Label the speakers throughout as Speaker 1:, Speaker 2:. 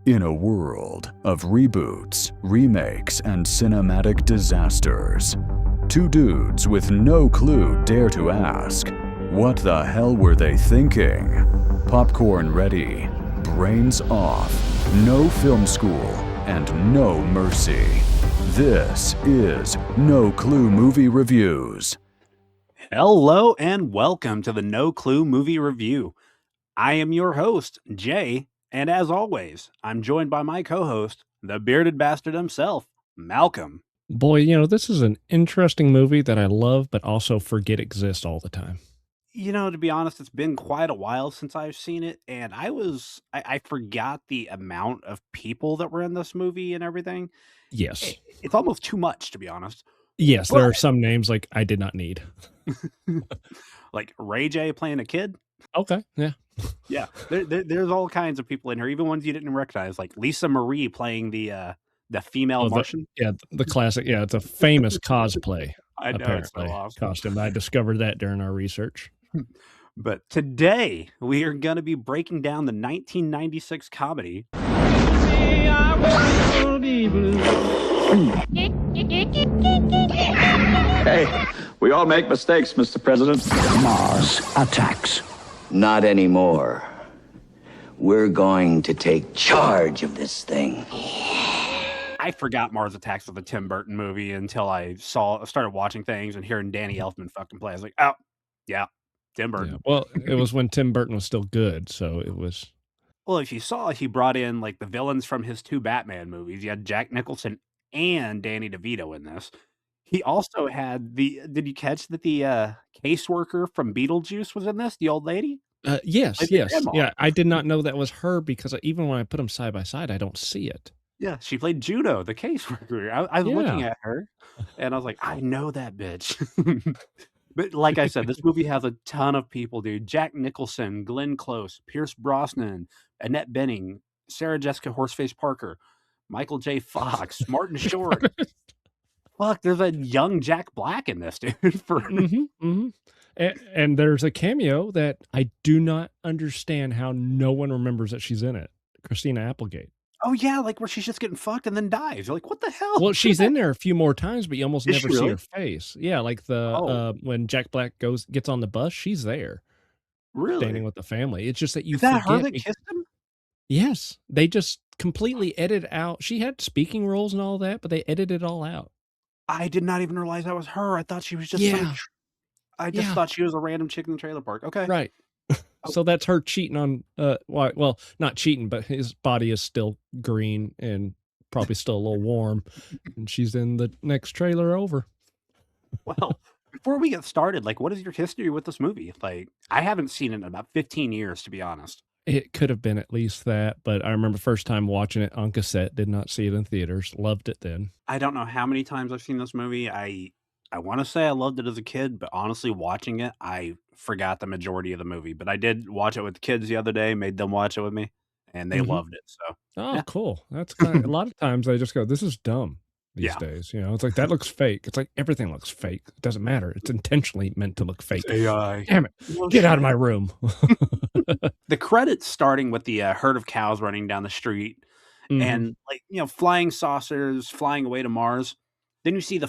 Speaker 1: In a world of reboots, remakes, and cinematic disasters, two dudes with no clue dare to ask, what the hell were they thinking? Popcorn ready, brains off, no film school, and no mercy. This is No Clue Movie Reviews.
Speaker 2: Hello and welcome to the No Clue Movie Review. I am your host, Jay, and as always, I'm joined by my co-host, the bearded bastard himself, Malcolm.
Speaker 3: Boy, this is an interesting movie that I love, but also forget exists all the time.
Speaker 2: To be honest, it's been quite a while since I've seen it, and I forgot the amount of people that were in this movie and everything.
Speaker 3: Yes.
Speaker 2: It's almost too much, to be honest.
Speaker 3: Yes, there are some names like I did not need.
Speaker 2: Like Ray J playing a kid.
Speaker 3: Okay, yeah.
Speaker 2: Yeah, there's all kinds of people in here, even ones you didn't recognize, like Lisa Marie playing the female Martian.
Speaker 3: The classic. Yeah, it's a famous cosplay.
Speaker 2: I know,
Speaker 3: apparently,
Speaker 2: it's so awesome.
Speaker 3: costume. I discovered that during our research.
Speaker 2: But today we are going to be breaking down the 1996 comedy.
Speaker 4: Hey, we all make mistakes, Mr. President.
Speaker 5: Mars attacks.
Speaker 6: Not anymore. We're going to take charge of this thing.
Speaker 2: I forgot Mars Attacks was a Tim Burton movie until I started watching things and hearing Danny Elfman fucking play. I was like, oh, yeah, Tim Burton.
Speaker 3: Yeah. Well, it was when Tim Burton was still good, so it was.
Speaker 2: Well, if you saw, he brought in like the villains from his two Batman movies. You had Jack Nicholson and Danny DeVito in this. He also had did you catch that the caseworker from Beetlejuice was in this? The old lady?
Speaker 3: Yes.
Speaker 2: Grandma.
Speaker 3: Yeah, I did not know that was her because even when I put them side by side, I don't see it.
Speaker 2: Yeah, she played Juno, the caseworker. I was looking at her, and I was like, I know that bitch. But like I said, this movie has a ton of people, dude. Jack Nicholson, Glenn Close, Pierce Brosnan, Annette Bening, Sarah Jessica Horseface Parker, Michael J. Fox, Martin Short. Fuck, there's a young Jack Black in this, dude.
Speaker 3: And there's a cameo that I do not understand how no one remembers that she's in it. Christina Applegate.
Speaker 2: Oh, yeah, like where she's just getting fucked and then dies. You're like, what the hell?
Speaker 3: Well, she's in there a few more times, but you almost
Speaker 2: Is
Speaker 3: never
Speaker 2: she
Speaker 3: see
Speaker 2: really?
Speaker 3: her face. Yeah, like when Jack Black gets on the bus, she's there.
Speaker 2: Really?
Speaker 3: Standing with the family. It's just that you
Speaker 2: Is that her
Speaker 3: forget.
Speaker 2: that kissed him?
Speaker 3: Yes. They just completely edit out. She had speaking roles and all that, but they edited it all out.
Speaker 2: I did not even realize that was her. I thought she was just I just thought she was a random chick in the trailer park. Okay.
Speaker 3: Right. So that's her cheating on well, not cheating, but his body is still green and probably still a little warm. And she's in the next trailer over.
Speaker 2: Well, before we get started, like, what is your history with this movie? Like, I haven't seen it in about 15 years, to be honest.
Speaker 3: It could have been at least that, but I remember first time watching it on cassette, did not see it in theaters, loved it then.
Speaker 2: I don't know how many times I've seen this movie. I want to say I loved it as a kid, but honestly, watching it, I forgot the majority of the movie. But I did watch it with the kids the other day, made them watch it with me, and they loved it. So,
Speaker 3: Oh, cool. That's kind of, a lot of times I just go, this is dumb these days. It's like, that looks fake. It's like everything looks fake. It doesn't matter. It's intentionally meant to look fake.
Speaker 2: It's AI.
Speaker 3: Damn it. Get out of my room.
Speaker 2: The credits starting with the herd of cows running down the street and flying saucers flying away to Mars. Then you see the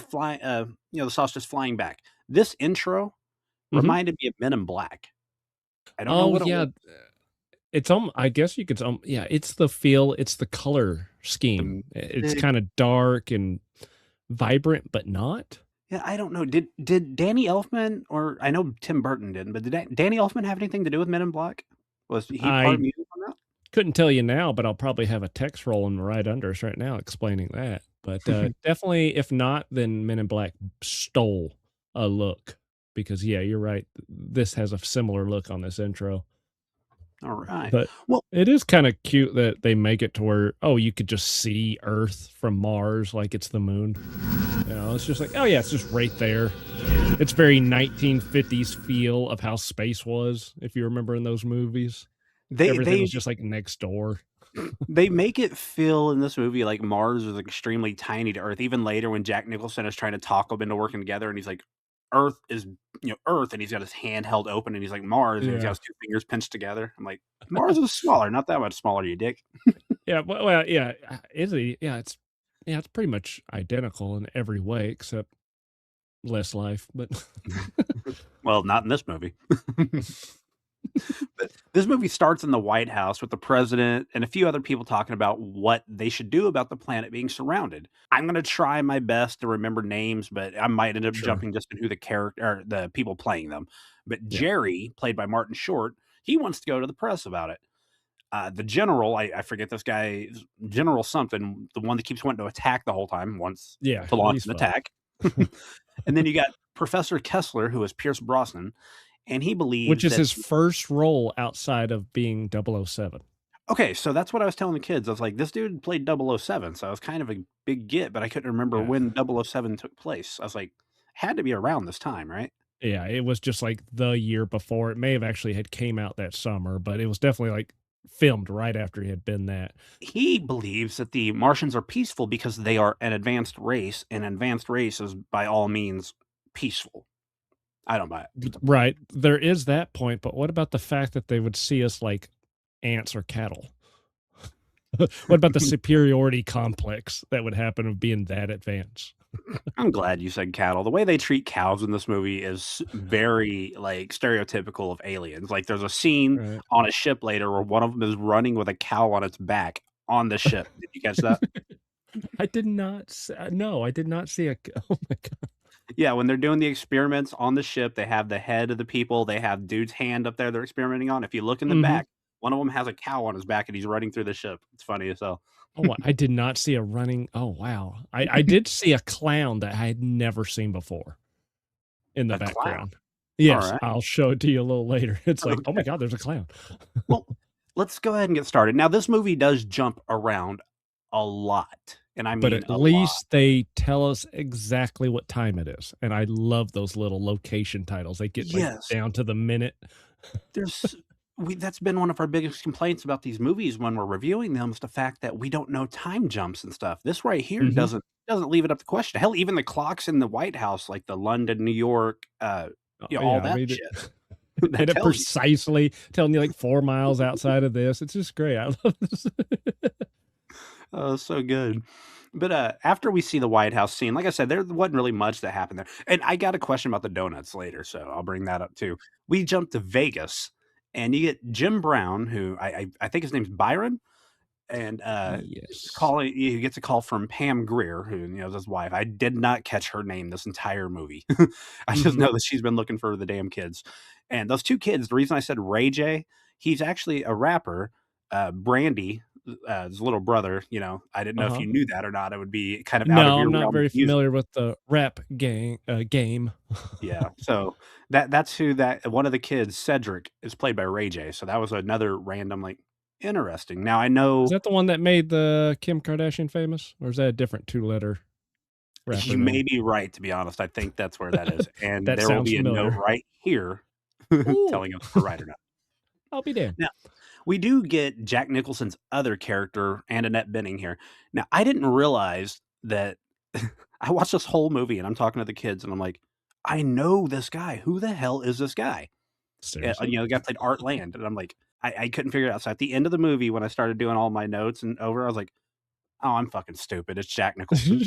Speaker 2: saucers flying back. This intro reminded me of Men in Black. I don't know what it was.
Speaker 3: It's I guess you could it's the feel, it's the color scheme. It's kind of dark and vibrant, but not.
Speaker 2: Yeah, I don't know. Did Danny Elfman, or I know Tim Burton didn't, but did Danny Elfman have anything to do with Men in Black? Was he part of music on that?
Speaker 3: Couldn't tell you now, but I'll probably have a text rolling right under us right now explaining that. But definitely, if not, then Men in Black stole a look because, yeah, you're right. This has a similar look on this intro.
Speaker 2: All right.
Speaker 3: But it is kind of cute that they make it to where, you could just see Earth from Mars like it's the moon. It's just like, it's just right there. It's very 1950s feel of how space was, if you remember in those movies. Everything was just like next door.
Speaker 2: They make it feel in this movie like Mars is extremely tiny to Earth. Even later when Jack Nicholson is trying to talk them into working together and he's like, Earth is, Earth, and he's got his hand held open and he's like, Mars, and he's got his two fingers pinched together. I'm like, Mars is smaller, not that much smaller, you dick.
Speaker 3: Yeah, well, yeah, is he? Yeah, it's pretty much identical in every way except less life, but
Speaker 2: Well, not in this movie. But this movie starts in the White House with the president and a few other people talking about what they should do about the planet being surrounded. I'm going to try my best to remember names, but I might end up
Speaker 3: sure.
Speaker 2: jumping just in who the character or the people playing them. But
Speaker 3: Yeah.
Speaker 2: Jerry, played by Martin Short, he wants to go to the press about it. The general, I forget this guy, General something, the one that keeps wanting to attack the whole time, wants
Speaker 3: Yeah,
Speaker 2: to launch
Speaker 3: he's
Speaker 2: an
Speaker 3: fun.
Speaker 2: attack. And then you got Professor Kessler, who is Pierce Brosnan, and he
Speaker 3: Which
Speaker 2: believes
Speaker 3: is
Speaker 2: that.
Speaker 3: his first role outside of being 007.
Speaker 2: Okay, so that's what I was telling the kids. I was like, this dude played 007, so I was kind of a big get, but I couldn't remember
Speaker 3: Yeah.
Speaker 2: when 007 took place. I was like, had to be around this time, right?
Speaker 3: Yeah, it was just like the year before. It may have actually had came out that summer, but it was definitely like filmed right after it had been that.
Speaker 2: He believes that the Martians are peaceful because they are an advanced race, and an advanced race is by all means peaceful. I don't buy it.
Speaker 3: Right. There is that point, but what about the fact that they would see us like ants or cattle? What about the superiority complex that would happen of being that advanced?
Speaker 2: I'm glad you said cattle. The way they treat cows in this movie is very like stereotypical of aliens. Like there's a scene
Speaker 3: Right.
Speaker 2: on a ship later where one of them is running with a cow on its back on the ship. Did you catch that?
Speaker 3: I did not no, I did not see a oh my god.
Speaker 2: Yeah, when they're doing the experiments on the ship, they have the head of the people, they have dude's hand up there they're experimenting on. If you look in the
Speaker 3: Mhm.
Speaker 2: back, one of them has a cow on his back and he's running through the ship. It's funny as hell.
Speaker 3: Oh, I did not see a running oh wow. I did see a clown that I had never seen before in the
Speaker 2: A clown.
Speaker 3: background. Yes,
Speaker 2: Alright.
Speaker 3: I'll show it to you a little later. It's like, "Oh
Speaker 2: Okay.
Speaker 3: my god, there's a clown."
Speaker 2: Well, let's go ahead and get started. Now, this movie does jump around a lot, and I
Speaker 3: But
Speaker 2: mean
Speaker 3: at
Speaker 2: a lot.
Speaker 3: least they tell us exactly what time it is, and I love those little location titles. They get, like,
Speaker 2: Yes.
Speaker 3: down to the minute.
Speaker 2: There's that's been one of our biggest complaints about these movies when we're reviewing them is the fact that we don't know time jumps and stuff. This right here
Speaker 3: Mhm.
Speaker 2: doesn't leave it up to question. Hell, even the clocks in the White House, like the London, New York,
Speaker 3: Oh,
Speaker 2: all
Speaker 3: yeah, I
Speaker 2: that
Speaker 3: mean, it
Speaker 2: shit, that
Speaker 3: and it
Speaker 2: tells you.
Speaker 3: precisely telling you, like, 4 miles outside of this. It's just great. I love this.
Speaker 2: Oh, so good. But after we see the White House scene, like I said, there wasn't really much that happened there. And I got a question about the donuts later, so I'll bring that up too. We jump to Vegas, and you get Jim Brown, who I think his name's Byron, and
Speaker 3: Yes.
Speaker 2: he gets a call from Pam Grier, who is his wife. I did not catch her name this entire movie. I just
Speaker 3: Mhm.
Speaker 2: know that she's been looking for the damn kids. And those two kids, the reason I said Ray J, he's actually a rapper. Brandy, his little brother. I didn't know if
Speaker 3: Uh-huh.
Speaker 2: you knew that or not. It would be kind of out of
Speaker 3: No,
Speaker 2: your
Speaker 3: I'm not
Speaker 2: realm of
Speaker 3: very
Speaker 2: music.
Speaker 3: familiar with the rap game.
Speaker 2: Yeah, so that's who that one of the kids, Cedric, is played by Ray J. So that was another random, like, interesting. Now I
Speaker 3: Is
Speaker 2: know
Speaker 3: that the one that made the Kim Kardashian famous, or is that a different two-letter rapper
Speaker 2: you may
Speaker 3: name?
Speaker 2: be right, to be honest. I think that's where that is, and
Speaker 3: That
Speaker 2: there will
Speaker 3: sounds
Speaker 2: be a note
Speaker 3: familiar.
Speaker 2: right here
Speaker 3: Ooh,
Speaker 2: telling us if we're right or not.
Speaker 3: I'll be damned.
Speaker 2: Now, we do get Jack Nicholson's other character, and Annette Bening here. Now, I didn't realize that I watched this whole movie, and I'm talking to the kids, and I'm like, "I know this guy. Who the hell is this guy?"
Speaker 3: Seriously?
Speaker 2: The guy played Art Land, and I'm like, I couldn't figure it out. So at the end of the movie, when I started doing all my notes and over, I was like, "Oh, I'm fucking stupid. It's Jack Nicholson."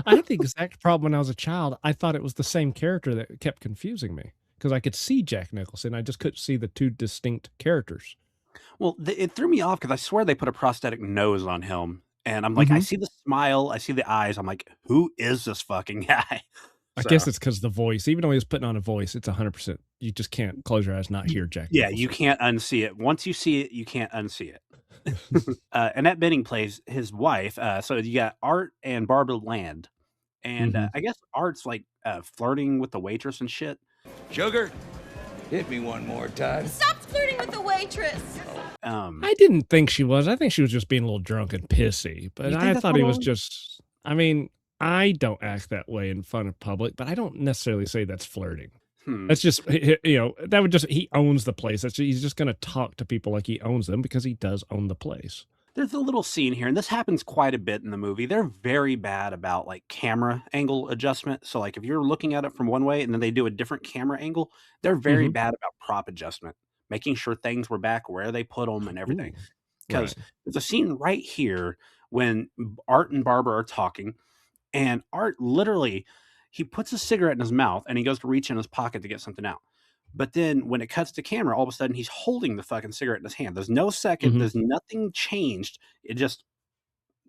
Speaker 3: I had the exact problem when I was a child. I thought it was the same character that kept confusing me because I could see Jack Nicholson. I just couldn't see the two distinct characters.
Speaker 2: Well, it threw me off because I swear they put a prosthetic nose on him, and I'm like, I
Speaker 3: Mhm.
Speaker 2: see the smile, I see the eyes. I'm like, "Who is this fucking guy?"
Speaker 3: I
Speaker 2: So,
Speaker 3: guess it's because the voice. Even though he was putting on a voice, it's 100%. You just can't close your eyes, not
Speaker 2: y
Speaker 3: hear Jack
Speaker 2: yeah, you
Speaker 3: Nicholson.
Speaker 2: can't unsee it. Once you see it, you can't unsee it. Annette Bening plays his wife. So you got Art and Barbara Land, and
Speaker 3: Mhm.
Speaker 2: I guess Art's like flirting with the waitress and shit.
Speaker 6: Sugar, hit me one more time.
Speaker 7: Stop flirting with the waitress.
Speaker 2: Um,
Speaker 3: I didn't think she was. I think she was just being a little drunk and pissy. But
Speaker 2: you think
Speaker 3: I
Speaker 2: that's
Speaker 3: thought
Speaker 2: what
Speaker 3: he
Speaker 2: it
Speaker 3: was
Speaker 2: was?
Speaker 3: just. I mean, I don't act that way in front of public, but I don't necessarily say that's flirting.
Speaker 2: Hmm.
Speaker 3: That's just that would just he owns the place. He's just going to talk to people like he owns them because he does own the place.
Speaker 2: There's a little scene here, and this happens quite a bit in the movie. They're very bad about like camera angle adjustment. So, like, if you're looking at it from one way and then they do a different camera angle, they're very
Speaker 3: Mhm.
Speaker 2: bad about prop adjustment, making sure things were back where they put them and everything.
Speaker 3: Ooh.
Speaker 2: because
Speaker 3: Right.
Speaker 2: there's a scene right here when Art and Barbara are talking, and Art literally he puts a cigarette in his mouth and he goes to reach in his pocket to get something out. But then when it cuts to camera, all of a sudden he's holding the fucking cigarette in his hand. There's no second,
Speaker 3: Mhm.
Speaker 2: there's nothing changed. It just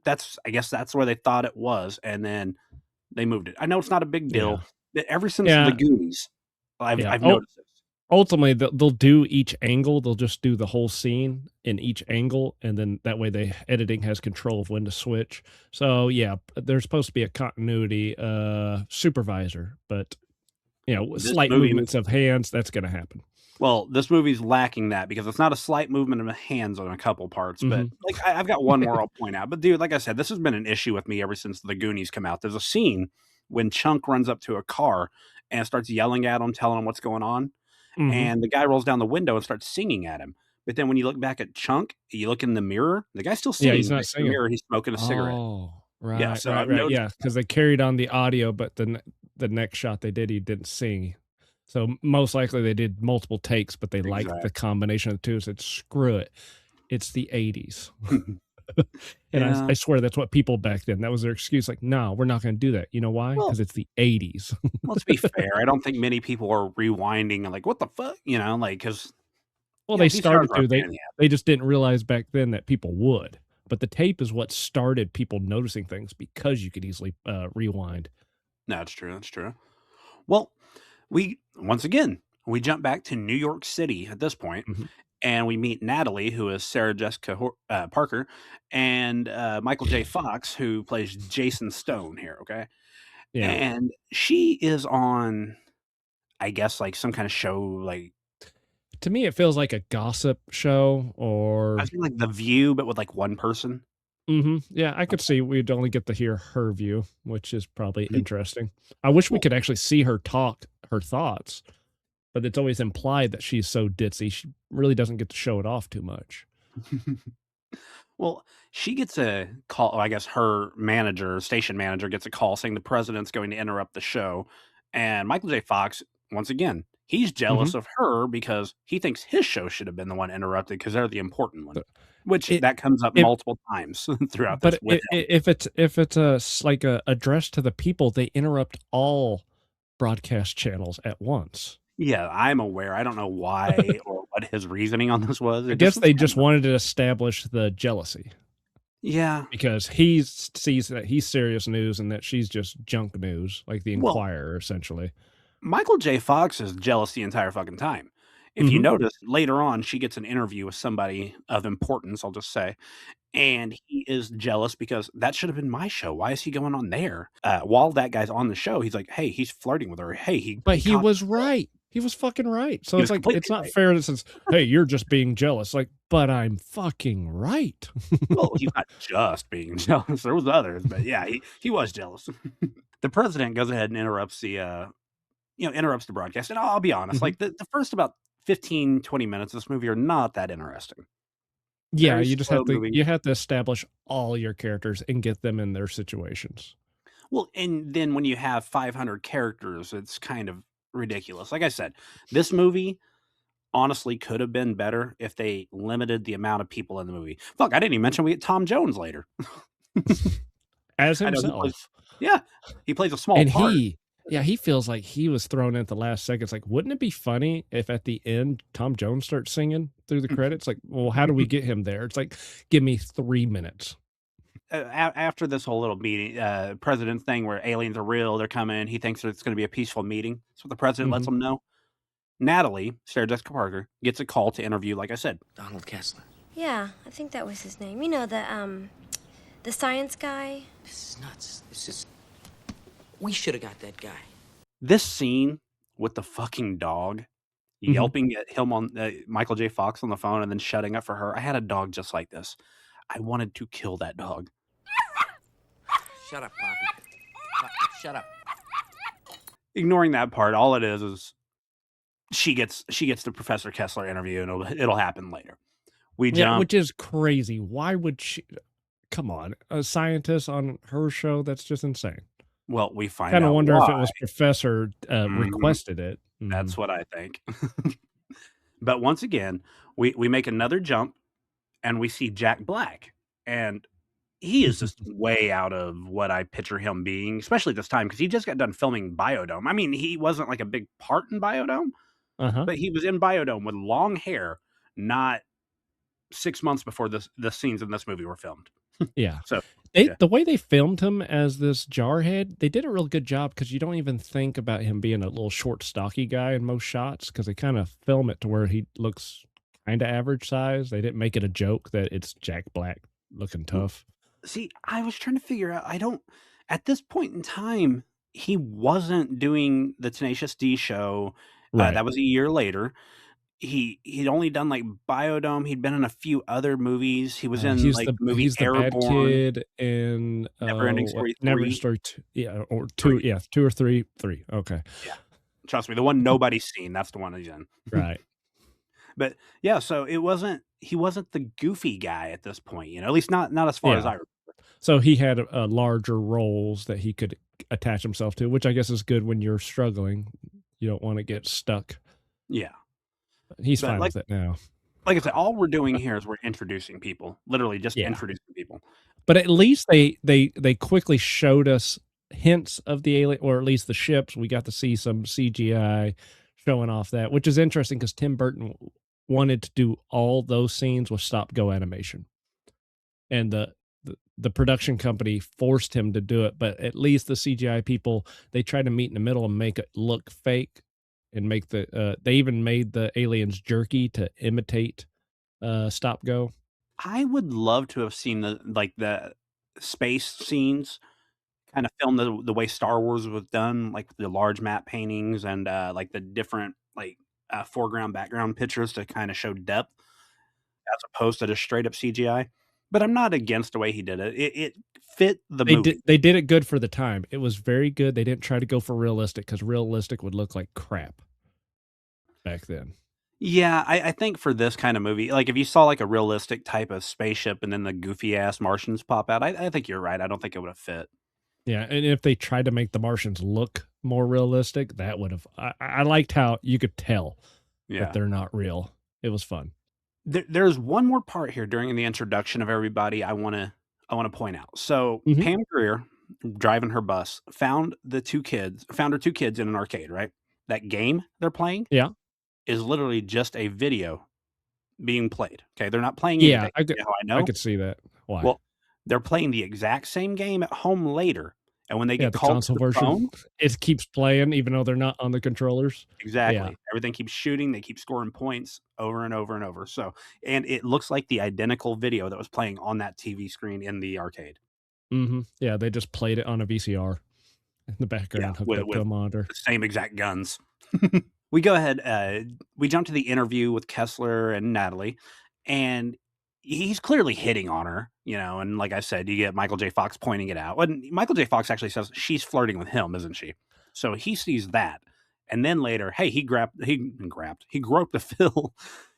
Speaker 2: I guess that's where they thought it was, and then they moved it. I know it's not a big deal,
Speaker 3: Yeah.
Speaker 2: but ever since the
Speaker 3: Yeah.
Speaker 2: Goonies,
Speaker 3: Yeah.
Speaker 2: I've noticed this.
Speaker 3: Ultimately, they'll do each angle. They'll just do the whole scene in each angle, and then that way the editing has control of when to switch. So yeah, there's supposed to be a continuity supervisor, but with
Speaker 2: This
Speaker 3: slight
Speaker 2: movie
Speaker 3: movements of hands, that's going to happen.
Speaker 2: Well, this movie's lacking that because it's not a slight movement of the hands on a couple parts, but
Speaker 3: Mhm.
Speaker 2: like I've got one more I'll point out. But dude, like I said, this has been an issue with me ever since the Goonies come out. There's a scene when Chunk runs up to a car and starts yelling at him, telling him what's going on,
Speaker 3: Mhm.
Speaker 2: and the guy rolls down the window and starts singing at him. But then when you look back at Chunk, you look in the mirror, the guy's still
Speaker 3: Yeah,
Speaker 2: singing.
Speaker 3: he's not
Speaker 2: Next to the
Speaker 3: singing.
Speaker 2: mirror, he's smoking a cigarette.
Speaker 3: Oh,
Speaker 2: Yeah,
Speaker 3: right,
Speaker 2: so
Speaker 3: right,
Speaker 2: I've
Speaker 3: right.
Speaker 2: noticed.
Speaker 3: Yeah, because they carried on the audio, but the next shot they did, he didn't sing. So most likely they did multiple takes, but they liked the
Speaker 2: Exactly.
Speaker 3: combination of the two. Said, "Screw it, it's the '80s." And
Speaker 2: Yeah.
Speaker 3: I swear that's what people back then. That was their excuse. Like, no, we're not going to do that. You know why?
Speaker 2: Well,
Speaker 3: Because it's the '80s.
Speaker 2: let's be fair. I don't think many people are rewinding and like, what the fuck, like because
Speaker 3: Well, they
Speaker 2: VCRs
Speaker 3: started
Speaker 2: are a
Speaker 3: to.
Speaker 2: pain in the ass.
Speaker 3: They just didn't realize back then that people would. But the tape is what started people noticing things because you could easily rewind.
Speaker 2: No, it's true. That's true. Well, once again we jump back to New York City at this point,
Speaker 3: Mhm.
Speaker 2: and we meet Natalie, who is Sarah Jessica Parker, and Michael J. Fox, who plays Jason Stone here. Okay,
Speaker 3: Yeah.
Speaker 2: and she is on, I guess, like some kind of show, like
Speaker 3: To me, it feels like a gossip show or
Speaker 2: I feel like The View, but with like one person.
Speaker 3: Yeah, I could see we'd only get to hear her view, which is probably
Speaker 2: Ye-
Speaker 3: interesting. I wish we
Speaker 2: Well,
Speaker 3: could actually see her talk her thoughts, but it's always implied that she's so ditzy. She really doesn't get to show it off too much.
Speaker 2: well, she gets a call. I guess her manager, station manager, gets a call saying the president's going to interrupt the show. And Michael J. Fox, once again, he's jealous
Speaker 3: Mhm.
Speaker 2: of her because he thinks his show should have been the one interrupted because they're the important one.
Speaker 3: But
Speaker 2: Which
Speaker 3: it
Speaker 2: that comes up
Speaker 3: if
Speaker 2: multiple times throughout this
Speaker 3: but
Speaker 2: with him.
Speaker 3: if it's like a address to the people, they interrupt all broadcast channels at once.
Speaker 2: Yeah, I'm aware. I don't know why or what his reasoning on this was.
Speaker 3: I
Speaker 2: It
Speaker 3: guess
Speaker 2: was
Speaker 3: they
Speaker 2: kind
Speaker 3: just
Speaker 2: of,
Speaker 3: wanted to establish the jealousy
Speaker 2: yeah.
Speaker 3: because he sees that he's serious news and that she's just junk news, like the
Speaker 2: Well,
Speaker 3: Inquirer, essentially.
Speaker 2: Michael J. Fox is jealous the entire fucking time. If you
Speaker 3: Mhm.
Speaker 2: notice, later on, she gets an interview with somebody of importance, I'll just say, and he is jealous because that should have been my show. Why is he going on there? While that guy's on the show, he's like, "Hey, he's flirting with her. Hey,
Speaker 3: But
Speaker 2: he
Speaker 3: he
Speaker 2: caught
Speaker 3: was right. He was fucking right. So
Speaker 2: he
Speaker 3: it's
Speaker 2: was
Speaker 3: like,
Speaker 2: completely
Speaker 3: it's not
Speaker 2: right."
Speaker 3: fair that says, "Hey, you're just being jealous." Like, but I'm fucking right.
Speaker 2: Well, he's not just being jealous. There was others, but yeah, he was jealous. The president goes ahead and interrupts interrupts the broadcast. And I'll be honest,
Speaker 3: Mhm.
Speaker 2: like the first about 15, 20 minutes of this movie are not that interesting.
Speaker 3: Yeah,
Speaker 2: Very
Speaker 3: you just
Speaker 2: slow moving.
Speaker 3: you have to establish all your characters and get them in their situations.
Speaker 2: Well, and then when you have 500 characters, it's kind of ridiculous. Like I said, this movie honestly could have been better if they limited the amount of people in the movie. Fuck, I didn't even mention we get Tom Jones later.
Speaker 3: As
Speaker 2: I know he plays,
Speaker 3: himself.
Speaker 2: yeah, he plays a small
Speaker 3: And
Speaker 2: part.
Speaker 3: he feels like he was thrown in at the last seconds. Like, wouldn't it be funny if at the end Tom Jones starts singing through the credits? Like, well, how do we get him there? It's like, give me 3 minutes.
Speaker 2: After this whole little meeting, president thing where aliens are real, they're coming. He thinks that it's going to be a peaceful meeting. That's what the president lets
Speaker 3: Mhm.
Speaker 2: him know. Natalie, Sarah Jessica Parker, gets a call to interview. Like I said,
Speaker 8: Donald Kessler.
Speaker 7: Yeah, I think that was his name. You know, the science guy.
Speaker 8: This is nuts. We should have got that guy.
Speaker 2: this scene with the fucking dog
Speaker 3: Mhm.
Speaker 2: yelping at him on Michael J. Fox on the phone and then shutting up for her. I had a dog just like this. I wanted to kill that dog.
Speaker 8: Shut up, Poppy. Shut up.
Speaker 2: Ignoring that part, all it is she gets the Professor Kessler interview, and it'll happen later. We
Speaker 3: Yeah,
Speaker 2: jump.
Speaker 3: which is crazy. Why would she? Come on, a scientist on her show? That's just insane.
Speaker 2: Well, we find
Speaker 3: Kind of
Speaker 2: out
Speaker 3: wonder if it
Speaker 2: why.
Speaker 3: was Professor
Speaker 2: Mhm.
Speaker 3: requested it.
Speaker 2: That's what I think. But once again, we make another jump, and we see Jack Black, and he is just way out of what I picture him being, especially this time because he just got done filming Biodome. I mean, he wasn't like a big part in Biodome, but he was in Biodome with long hair, not 6 months before the scenes in this movie were filmed.
Speaker 3: Yeah.
Speaker 2: So
Speaker 3: The way they filmed him as this jarhead, they did a real good job because you don't even think about him being a little short, stocky guy in most shots because they kind of film it to where he looks kind of average size. They didn't make it a joke that it's Jack Black looking tough.
Speaker 2: See, I was trying to figure out. At this point in time, he wasn't doing the Tenacious D show.
Speaker 3: Right.
Speaker 2: That was a year later. He'd only done like Biodome. He'd been in a few other movies. He was in
Speaker 3: He's
Speaker 2: like
Speaker 3: the
Speaker 2: the movie
Speaker 3: he's the bad
Speaker 2: Airborne,
Speaker 3: kid in
Speaker 2: Neverending Story 3.
Speaker 3: Never Story 2, yeah, or 2, yeah, 2 or 3. Okay.
Speaker 2: Yeah, trust me, the one nobody's seen. That's the one he's in.
Speaker 3: Right.
Speaker 2: But yeah, so he wasn't the goofy guy at this point. At least not as far as I remember.
Speaker 3: So he had larger roles that he could attach himself to, which I guess is good when you're struggling. You don't want to get stuck.
Speaker 2: Yeah.
Speaker 3: He's fine with it now.
Speaker 2: Like I said, all we're doing here is we're introducing people. Literally just introducing people.
Speaker 3: But at least they quickly showed us hints of the alien, or at least the ships. We got to see some CGI showing off that, which is interesting because Tim Burton wanted to do all those scenes with stop-go animation. And the production company forced him to do it, but at least the CGI people, they tried to meet in the middle and make it look fake and make they even made the aliens jerky to imitate stop go.
Speaker 2: I would love to have seen the space scenes kind of filmed the way Star Wars was done, like the large map paintings and like the different foreground background pictures to kind of show depth as opposed to just straight up CGI. But I'm not against the way he did it. It fit the movie.
Speaker 3: They did it good for the time. It was very good. They didn't try to go for realistic because realistic would look like crap back then.
Speaker 2: Yeah, I think for this kind of movie, like if you saw like a realistic type of spaceship and then the goofy ass Martians pop out, I think you're right. I don't think it would have fit.
Speaker 3: Yeah, and if they tried to make the Martians look more realistic, that would have. I liked how you could tell that they're not real. It was fun.
Speaker 2: There's one more part here during the introduction of everybody I want to point out. So Pam Grier, driving her bus, found her two kids in an arcade, right? That game they're playing is literally just a video being played. Okay, they're not playing anything.
Speaker 3: I
Speaker 2: know?
Speaker 3: I could see that. Why?
Speaker 2: Well, they're playing the exact same game at home later. And when they get
Speaker 3: the
Speaker 2: called
Speaker 3: console
Speaker 2: to the
Speaker 3: version,
Speaker 2: phone,
Speaker 3: it keeps playing even though they're not on the controllers.
Speaker 2: Exactly.
Speaker 3: Yeah.
Speaker 2: Everything keeps shooting. They keep scoring points over and over and over. So, and it looks like the identical video that was playing on that TV screen in the arcade.
Speaker 3: Mm-hmm. Yeah, they just played it on a VCR in the background, hooked up to a monitor.
Speaker 2: The same exact guns. We go ahead. We jump to the interview with Kessler and Natalie, and he's clearly hitting on her, and like I said, you get Michael J. Fox pointing it out. When Michael J. Fox actually says she's flirting with him, isn't she? So he sees that. And then later, hey, he groped the Phil.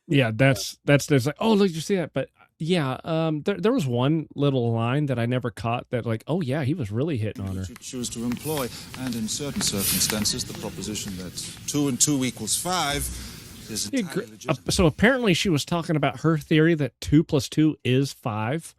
Speaker 3: Yeah, that's like, oh, look, you see that? But yeah, there was one little line that I never caught that like, oh yeah, he was really hitting on her.
Speaker 9: You choose to employ, and in certain circumstances, the proposition that 2 and 2 equals 5 is entirely legitimate.
Speaker 3: So apparently she was talking about her theory that 2 + 2 is 5.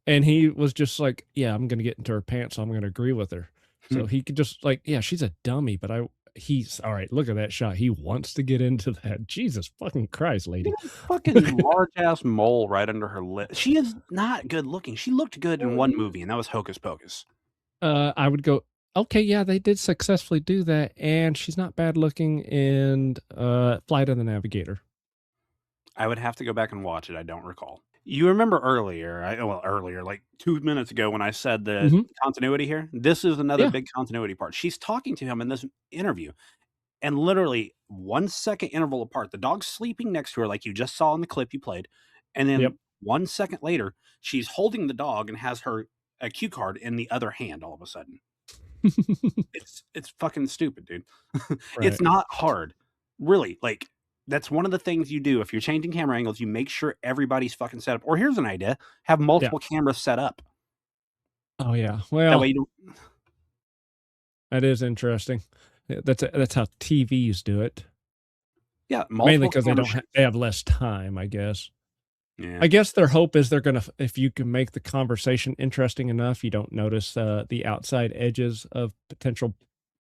Speaker 3: And he was just like, yeah, I'm going to get into her pants, so I'm going to agree with her. So he could just like, yeah, she's a dummy, but he's all right. Look at that shot. He wants to get into that. Jesus fucking Christ, lady.
Speaker 2: Fucking large ass mole right under her lip. She is not good looking. She looked good in one movie, and that was Hocus Pocus.
Speaker 3: I would go, okay, yeah, they did successfully do that, and she's not bad looking in Flight of the Navigator.
Speaker 2: I would have to go back and watch it. I don't recall. You remember earlier, like 2 minutes ago when I said the continuity here? This is another big continuity part. She's talking to him in this interview, and literally 1 second interval apart, the dog's sleeping next to her like you just saw in the clip you played, and then 1 second later, she's holding the dog and has a cue card in the other hand all of a sudden. It's fucking stupid, dude. Right. It's not hard. Really, like, that's one of the things you do. If you're changing camera angles, you make sure everybody's fucking set up. Or here's an idea. Have multiple cameras set up.
Speaker 3: Oh, yeah. Well,
Speaker 2: that way you don't...
Speaker 3: That is interesting. That's how TVs do it.
Speaker 2: Yeah,
Speaker 3: mainly because they have less time, I guess.
Speaker 2: Yeah.
Speaker 3: I guess their hope is they're gonna, if you can make the conversation interesting enough, you don't notice the outside edges of potential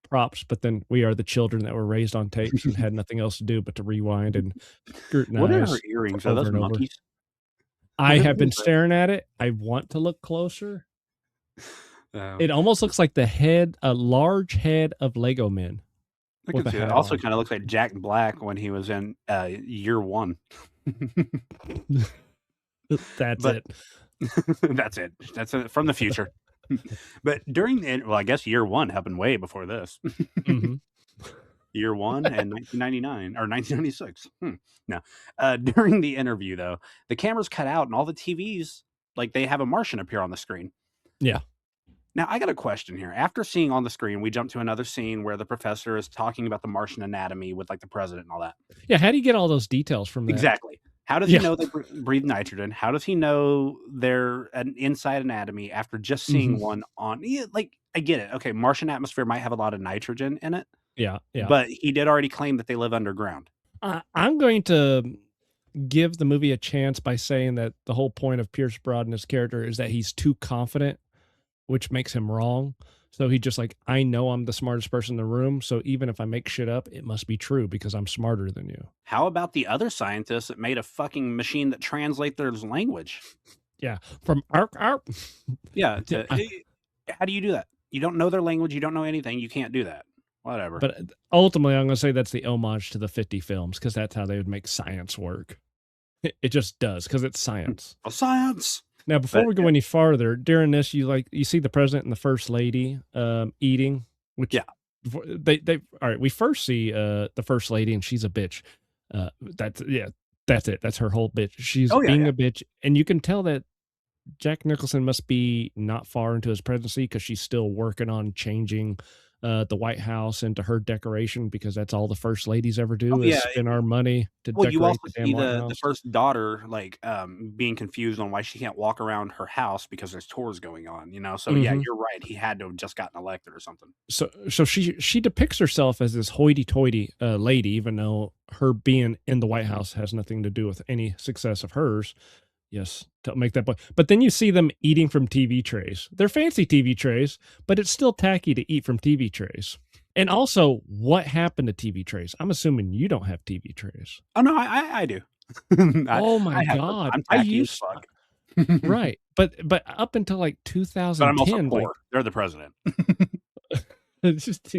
Speaker 3: props. But then we are the children that were raised on tapes and had nothing else to do but to rewind and
Speaker 2: What are her
Speaker 3: scrutinize
Speaker 2: earrings? Are
Speaker 3: over
Speaker 2: those
Speaker 3: and over.
Speaker 2: monkeys?
Speaker 3: I
Speaker 2: What
Speaker 3: have been
Speaker 2: is that?
Speaker 3: staring at it. I want to look closer.
Speaker 2: Oh,
Speaker 3: It almost looks like the head, a large head of Lego men
Speaker 2: I
Speaker 3: with
Speaker 2: can
Speaker 3: a
Speaker 2: see it.
Speaker 3: hat
Speaker 2: Also
Speaker 3: on.
Speaker 2: kind of looks like Jack Black when he was in Year One.
Speaker 3: That's
Speaker 2: But
Speaker 3: it.
Speaker 2: that's it. That's it from the future. But during the well, I guess Year One happened way before this.
Speaker 3: hmm
Speaker 2: Year One and 1999 or 1996. No, during the interview though, the cameras cut out and all the TVs like they have a Martian appear on the screen.
Speaker 3: Yeah.
Speaker 2: Now I got a question here. After seeing on the screen, we jump to another scene where the professor is talking about the Martian anatomy with like the president and all that.
Speaker 3: Yeah. How do you get all those details from that?
Speaker 2: Exactly. How does
Speaker 3: Yeah.
Speaker 2: he know they breathe nitrogen? How does he know their an inside anatomy after just seeing one on? Yeah, like I get it. Okay, Martian atmosphere might have a lot of nitrogen in it,
Speaker 3: Yeah. Yeah.
Speaker 2: but he did already claim that they live underground.
Speaker 3: I'm going to give the movie a chance by saying that the whole point of Pierce Brosnan's character is that he's too confident, which makes him wrong. So he just like, I know I'm the smartest person in the room. So even if I make shit up, it must be true because I'm smarter than you.
Speaker 2: How about the other scientists that made a fucking machine that translates their language?
Speaker 3: Yeah. From arc.
Speaker 2: Yeah.
Speaker 3: I-
Speaker 2: How do you do that? You don't know their language. You don't know anything. You can't do that. Whatever.
Speaker 3: But ultimately, I'm going to say that's the homage to the 50 films because that's how they would make science work. It just does because it's science.
Speaker 2: Science.
Speaker 3: Now, before
Speaker 2: But,
Speaker 3: we go any farther, during this, you see the president and the first lady eating, which
Speaker 2: Yeah.
Speaker 3: they all right. We first see the first lady and she's a bitch. That's it. That's her whole bitch. She's
Speaker 2: Oh, yeah,
Speaker 3: being
Speaker 2: yeah.
Speaker 3: a bitch, and you can tell that Jack Nicholson must be not far into his presidency because she's still working on changing the White House into her decoration because that's all the first ladies ever do
Speaker 2: Oh,
Speaker 3: is
Speaker 2: yeah.
Speaker 3: spend our money to
Speaker 2: Well, you
Speaker 3: decorate
Speaker 2: also
Speaker 3: the damn
Speaker 2: see
Speaker 3: White
Speaker 2: the
Speaker 3: House.
Speaker 2: first daughter like being confused on why she can't walk around her house because there's tours going on, you know. So yeah,
Speaker 3: Mhm.
Speaker 2: you're right. He had to have just gotten elected or something.
Speaker 3: So she depicts herself as this hoity-toity lady, even though her being in the White House has nothing to do with any success of hers. Yes, to make that point. But then you see them eating from TV trays. They're fancy TV trays, but it's still tacky to eat from TV trays. And also, what happened to TV trays? I'm assuming you don't have TV trays.
Speaker 2: Oh no, I do.
Speaker 3: Oh my
Speaker 2: I have them.
Speaker 3: God.
Speaker 2: I'm
Speaker 3: I
Speaker 2: tacky as
Speaker 3: used
Speaker 2: fuck.
Speaker 3: right. But up until like
Speaker 2: But I'm also
Speaker 3: 2010, like
Speaker 2: poor. They're the president.
Speaker 3: it's just,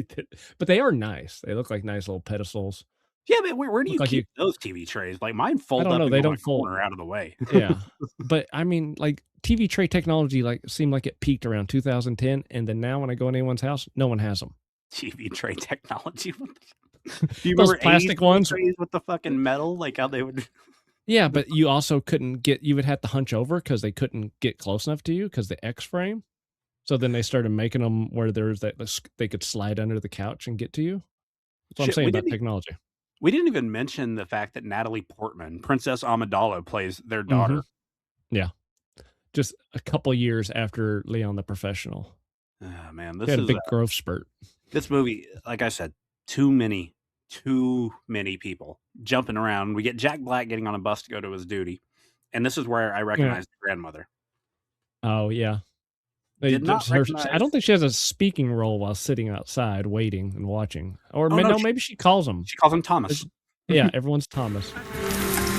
Speaker 3: but they are nice. They look like nice little pedestals.
Speaker 2: Yeah, but where do
Speaker 3: Look
Speaker 2: you
Speaker 3: like
Speaker 2: keep those TV trays? Like mine fold
Speaker 3: don't
Speaker 2: up
Speaker 3: know,
Speaker 2: and
Speaker 3: they
Speaker 2: go in
Speaker 3: don't
Speaker 2: a
Speaker 3: fold.
Speaker 2: corner out of the way.
Speaker 3: Yeah. But I mean, like TV tray technology like seemed like it peaked around 2010, and then now when I go in anyone's house, no one has them.
Speaker 2: TV tray technology. Do you
Speaker 3: Those
Speaker 2: remember
Speaker 3: plastic
Speaker 2: 80s
Speaker 3: ones?
Speaker 2: trays with the fucking metal? Like how they would.
Speaker 3: Yeah, but you also couldn't get, you would have to hunch over because they couldn't get close enough to you because the X frame. So then they started making them where there's that they could slide under the couch and get to you. That's what I'm
Speaker 2: Shit,
Speaker 3: saying
Speaker 2: we
Speaker 3: about
Speaker 2: didn't
Speaker 3: technology.
Speaker 2: We didn't even mention the fact that Natalie Portman, Princess Amidala, plays their daughter.
Speaker 3: Yeah. Just a couple years after Leon the Professional.
Speaker 2: Oh, man,
Speaker 3: He
Speaker 2: this
Speaker 3: had a
Speaker 2: is
Speaker 3: big growth spurt.
Speaker 2: this movie. Like I said, too many people jumping around. We get Jack Black getting on a bus to go to his duty, and this is where I recognize the grandmother.
Speaker 3: Oh, yeah.
Speaker 2: Did not
Speaker 3: I don't
Speaker 2: recognize-
Speaker 3: think she has a speaking role while sitting outside waiting and watching. Or
Speaker 2: Oh, no,
Speaker 3: maybe she calls him.
Speaker 2: She calls him Thomas.
Speaker 3: Yeah, everyone's Thomas.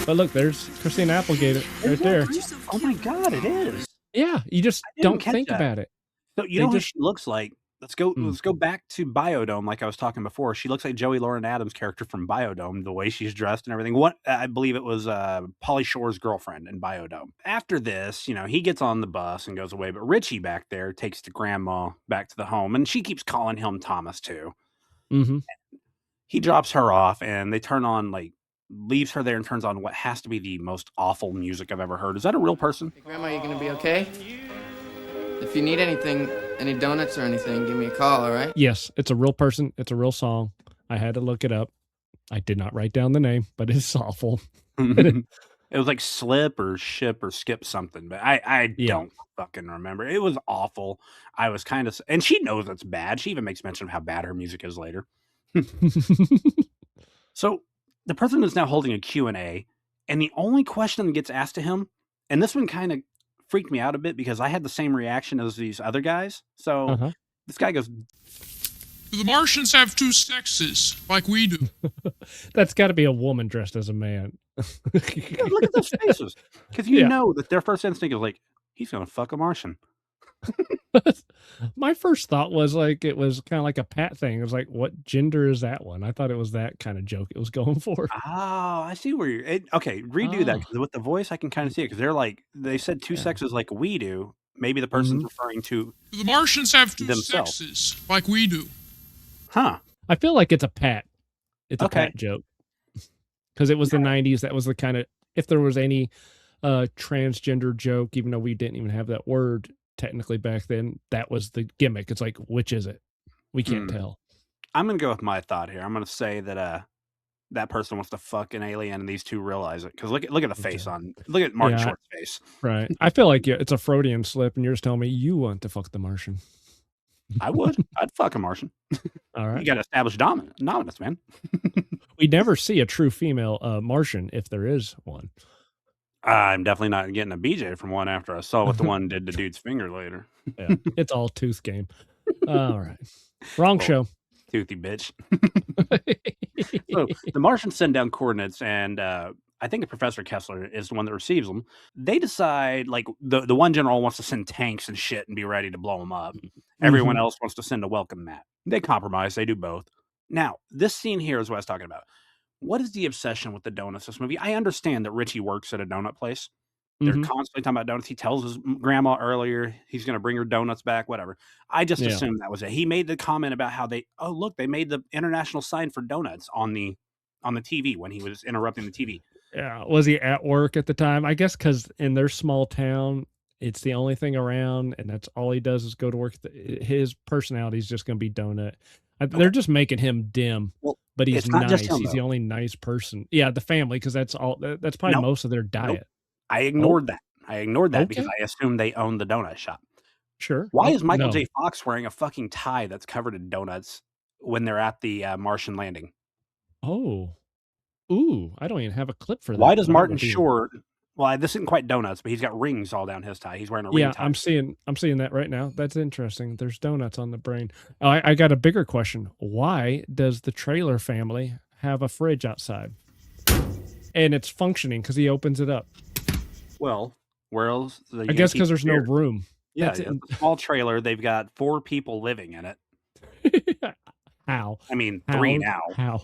Speaker 3: But look, there's Christina Applegate right there.
Speaker 2: Oh my God, it is.
Speaker 3: Yeah, you just
Speaker 2: didn't
Speaker 3: don't
Speaker 2: catch
Speaker 3: think
Speaker 2: that.
Speaker 3: about it.
Speaker 2: So you
Speaker 3: They
Speaker 2: know who
Speaker 3: just-
Speaker 2: she looks like? Let's go back to Biodome, like I was talking before. She looks like Joey Lauren Adams' character from Biodome, the way she's dressed and everything. What I believe it was Pauly Shore's girlfriend in Biodome. After this, you know, he gets on the bus and goes away, but Richie back there takes the grandma back to the home, and she keeps calling him Thomas too.
Speaker 3: Mm-hmm.
Speaker 2: He drops her off, and they turn on leaves her there and turns on what has to be the most awful music I've ever heard. Is that a real person?
Speaker 10: Hey, Grandma, you gonna be okay? If you need anything, any donuts or anything, give me a call, all right?
Speaker 3: Yes, it's a real person. It's a real song. I had to look it up. I did not write down the name, but it's awful.
Speaker 2: It was like Slip or Ship or Skip something, but I don't fucking remember. It was awful. I was kind of, and she knows it's bad. She even makes mention of how bad her music is later. So the president is now holding a Q&A, And the only question that gets asked to him, and this one kind of freaked me out a bit because I had the same reaction as these other guys. So this guy goes,
Speaker 11: "Do the Martians have two sexes like we do?"
Speaker 3: That's got to be a woman dressed as a man.
Speaker 2: Yeah, look at those faces. Because you know that their first instinct is like, he's going to fuck a Martian.
Speaker 3: My first thought was like, it was kind of like a Pat thing. It was like, what gender is that one? I thought it was that kind of joke it was going for.
Speaker 2: Oh, I see where you're. Okay, redo that. Because with the voice, I can kind of see it. Because they're like, they said two sexes like we do. Maybe the person's referring to
Speaker 11: "Do the Martians have two
Speaker 2: themselves.
Speaker 11: sexes like we do?"
Speaker 2: Huh.
Speaker 3: I feel like it's a Pat. It's a Pat joke. Because it was the 90s. That was the kind of, if there was any transgender joke, even though we didn't even have that word technically back then, that was the gimmick. It's like, which is it? We can't tell.
Speaker 2: I'm going to go with my thought here. I'm going to say that that person wants to fuck an alien and these two realize it. Because look at the face look at Martin Short's face.
Speaker 3: Right. I feel like it's a Freudian slip and you're just telling me you want to fuck the Martian.
Speaker 2: I would. I'd fuck a Martian.
Speaker 3: All right.
Speaker 2: You got to establish dominance, man.
Speaker 3: We never see a true female Martian if there is one.
Speaker 2: I'm definitely not getting a BJ from one after I saw what the one did to dude's finger later.
Speaker 3: Yeah, it's all tooth game. All right. Wrong show.
Speaker 2: Toothy bitch. So the Martians send down coordinates, and I think Professor Kessler is the one that receives them. They decide, like, the one general wants to send tanks and shit and be ready to blow them up. Everyone else wants to send a welcome mat. They compromise. They do both. Now, this scene here is what I was talking about. What is the obsession with the donuts in this movie? I understand that Richie works at a donut place. They're constantly talking about donuts. He tells his grandma earlier he's going to bring her donuts back, whatever. I just assumed that was it. He made the comment about how they made the international sign for donuts on the TV when he was interrupting the TV.
Speaker 3: Yeah. Was he at work at the time? I guess because in their small town, it's the only thing around, and that's all he does is go to work. His personality is just going to be donut. They're just making him dim, but he's nice. He's the only nice person. Yeah, the family, because that's all. That's probably most of their diet.
Speaker 2: I ignored that. I ignored that because I assumed they owned the donut shop.
Speaker 3: Sure.
Speaker 2: Why is Michael J. Fox wearing a fucking tie that's covered in donuts when they're at the Martian landing?
Speaker 3: Oh, ooh! I don't even have a clip for that.
Speaker 2: Why does Martin Short? Well, this isn't quite donuts, but he's got rings all down his tie. He's wearing a ring tie.
Speaker 3: I'm seeing that right now. That's interesting. There's donuts on the brain. I got a bigger question. Why does the trailer family have a fridge outside? And it's functioning because he opens it up.
Speaker 2: Well, where else?
Speaker 3: I guess because there's no room.
Speaker 2: Yeah, it's a small trailer. They've got 4 people living in it.
Speaker 3: How?
Speaker 2: I mean, 3 now.
Speaker 3: How?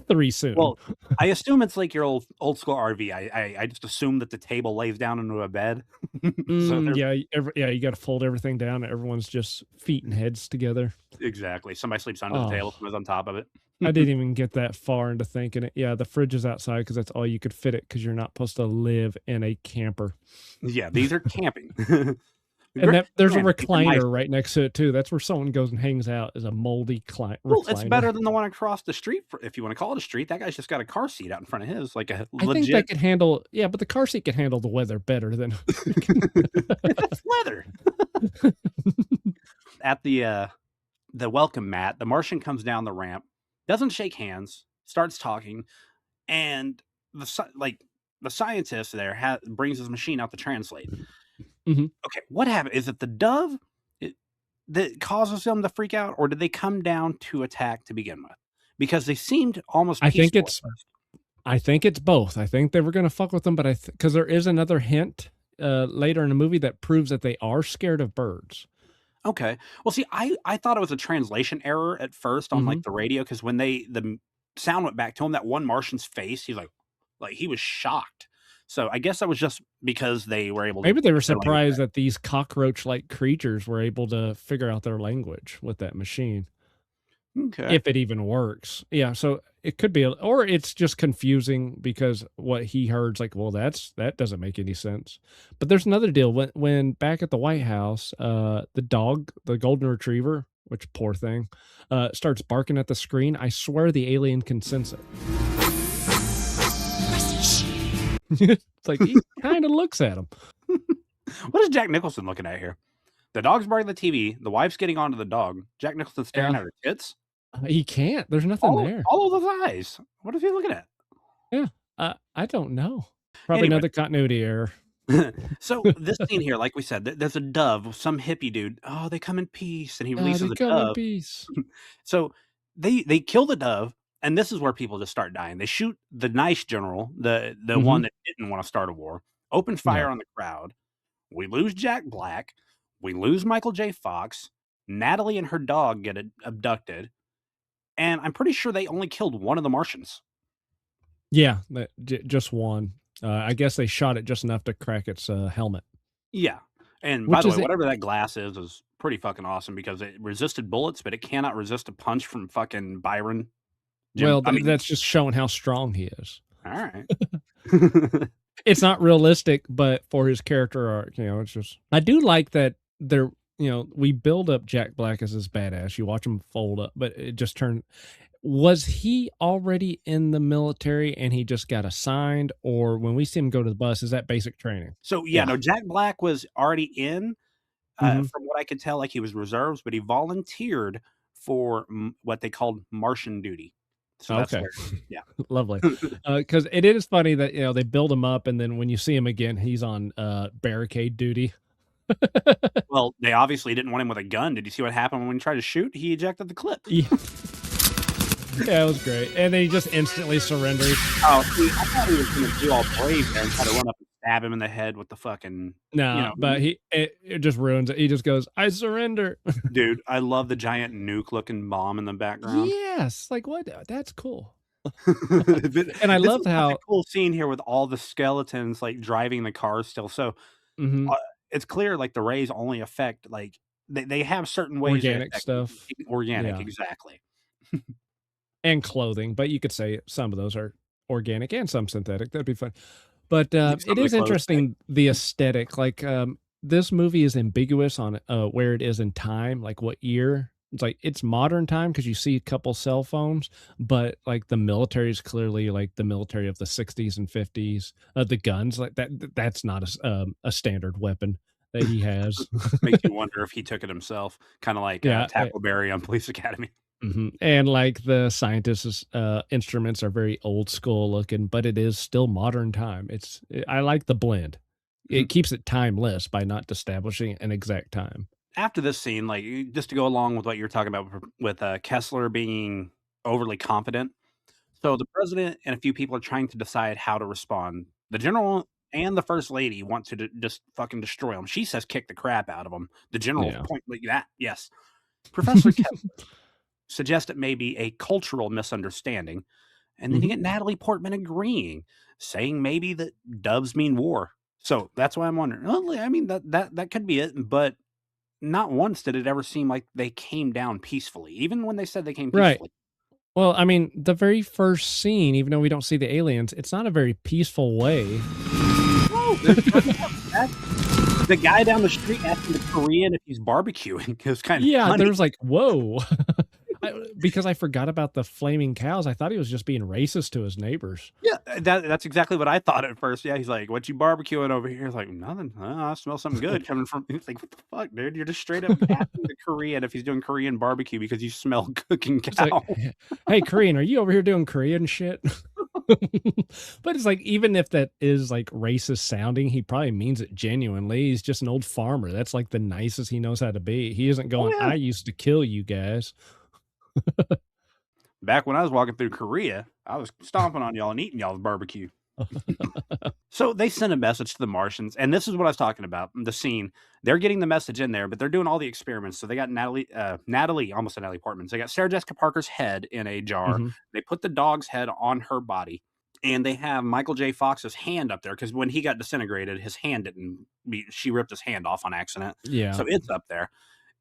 Speaker 3: 3 soon.
Speaker 2: Well, I assume it's like your old school RV. I just assume that the table lays down into a bed.
Speaker 3: You got to fold everything down. Everyone's just feet and heads together.
Speaker 2: Exactly. Somebody sleeps under the table. Somebody's on top of it.
Speaker 3: I didn't even get that far into thinking it. Yeah, the fridge is outside because that's all you could fit it because you're not supposed to live in a camper.
Speaker 2: Yeah, these are camping.
Speaker 3: And there's a recliner right next to it too. That's where someone goes and hangs out, is a moldy recliner.
Speaker 2: Well, it's better than the one across the street, if you want to call it a street. That guy's just got a car seat out in front of his, like a legit.
Speaker 3: I think that could handle. Yeah, but the car seat could handle the weather better than.
Speaker 2: It's leather. At the welcome mat, the Martian comes down the ramp, doesn't shake hands, starts talking, and the scientist there brings his machine out to translate. Okay, what happened? Is it the dove that causes them to freak out, or did they come down to attack to begin with? Because they seemed almost peaceful.
Speaker 3: I think it's both. I think they were going to fuck with them, but because there is another hint later in the movie that proves that they are scared of birds.
Speaker 2: Okay. Well, see, I thought it was a translation error at first on like the radio, because when the sound went back to him, that one Martian's face, he's like he was shocked. So I guess that was just because they were able to...
Speaker 3: Maybe they were surprised that these cockroach-like creatures were able to figure out their language with that machine.
Speaker 2: Okay.
Speaker 3: If it even works. Yeah, so it could be... Or it's just confusing because what he heard is like, well, that doesn't make any sense. But there's another deal. When back at the White House, the dog, the golden retriever, which poor thing, starts barking at the screen, I swear the alien can sense it. It's like he kind of looks at him.
Speaker 2: What is Jack Nicholson looking at here? The dog's barking at the TV. The wife's getting onto the dog. Jack Nicholson staring at her tits.
Speaker 3: He can't. There's nothing there.
Speaker 2: All of those eyes. What is he looking at?
Speaker 3: Yeah. I don't know. Probably
Speaker 2: Anyway.
Speaker 3: another continuity error.
Speaker 2: So this scene here, like we said, there's a dove, some hippie dude. Oh, they come in peace, and he releases
Speaker 3: They
Speaker 2: a
Speaker 3: come in
Speaker 2: dove.
Speaker 3: peace.
Speaker 2: So they kill the dove, and this is where people just start dying. They shoot the nice general, the one that didn't want to start a war, open fire on the crowd. We lose Jack Black. We lose Michael J. Fox. Natalie and her dog get abducted. And I'm pretty sure they only killed one of the Martians.
Speaker 3: Yeah, just one. I guess they shot it just enough to crack its helmet.
Speaker 2: Yeah. And by the way, whatever that glass is pretty fucking awesome because it resisted bullets, but it cannot resist a punch from fucking Byron.
Speaker 3: That's just showing how strong he is.
Speaker 2: All right.
Speaker 3: It's not realistic, but for his character arc, it's just... I do like that they're, we build up Jack Black as this badass. You watch him fold up, but it just turned... Was he already in the military and he just got assigned, or when we see him go to the bus, is that basic training?
Speaker 2: So no, Jack Black was already in, from what I could tell, like he was reserves, but he volunteered for what they called Martian duty. So that's
Speaker 3: Okay.
Speaker 2: yeah.
Speaker 3: Lovely. Because it is funny that, they build him up and then when you see him again, he's on barricade duty.
Speaker 2: Well, they obviously didn't want him with a gun. Did you see what happened when he tried to shoot? He ejected the clip.
Speaker 3: Yeah, it was great. And then he just instantly surrendered.
Speaker 2: Oh, see, I thought he was going to do all brave there and try to run up and stab him in the head with the fucking...
Speaker 3: No, but it just ruins it. He just goes, I surrender.
Speaker 2: Dude, I love the giant nuke-looking bomb in the background.
Speaker 3: Yes, like what? That's cool. And I love how...
Speaker 2: a cool scene here with all the skeletons, like, driving the cars still. So, it's clear, like, the rays only affect, like, they have certain ways...
Speaker 3: Organic stuff.
Speaker 2: Organic, exactly.
Speaker 3: And clothing, but you could say some of those are organic and some synthetic. That'd be fun. But it is interesting, the aesthetic. Like this movie is ambiguous on where it is in time, like what year. It's like it's modern time because you see a couple cell phones, but like the military is clearly like the military of the 60s and 50s. The guns, like that's not a standard weapon that he has.
Speaker 2: Makes you wonder if he took it himself, kind of like Tackleberry on Police Academy.
Speaker 3: And like the scientists' instruments are very old school looking, but it is still modern time. I like the blend. It keeps it timeless by not establishing an exact time.
Speaker 2: After this scene, like just to go along with what you're talking about with Kessler being overly confident. So the president and a few people are trying to decide how to respond. The general and the first lady want to just fucking destroy him. She says kick the crap out of him. The general point like that. Yes. Professor Kessler suggest it may be a cultural misunderstanding. And then you get Natalie Portman agreeing, saying maybe that doves mean war. So that's why I'm wondering. Well, I mean, that could be it, but not once did it ever seem like they came down peacefully, even when they said they came peacefully.
Speaker 3: Right. Well, I mean, the very first scene, even though we don't see the aliens, it's not a very peaceful way.
Speaker 2: No, the guy down the street asking the Korean if he's barbecuing. It was kind of funny.
Speaker 3: There was like, whoa. Because I forgot about the flaming cows. I thought he was just being racist to his neighbors.
Speaker 2: Yeah, that's exactly what I thought at first. Yeah, he's like, "What you barbecuing over here?" It's like, "Nothing. I smell something good coming from." It's like, "What the fuck, dude? You're just straight up asking the Korean if he's doing Korean barbecue because you smell cooking cow."
Speaker 3: Like, hey, Korean, are you over here doing Korean shit? But it's like, even if that is like racist sounding, he probably means it genuinely. He's just an old farmer. That's like the nicest he knows how to be. He isn't going, I used to kill you guys.
Speaker 2: Back when I was walking through Korea, I was stomping on y'all and eating y'all's barbecue. So they send a message to the Martians, and this is what I was talking about. The scene, they're getting the message in there, but they're doing all the experiments. So they got Natalie, almost Natalie Portman. So they got Sarah Jessica Parker's head in a jar. They put the dog's head on her body, and they have Michael J. Fox's hand up there because when he got disintegrated, his hand didn't. She ripped his hand off on accident. Yeah, so it's up there.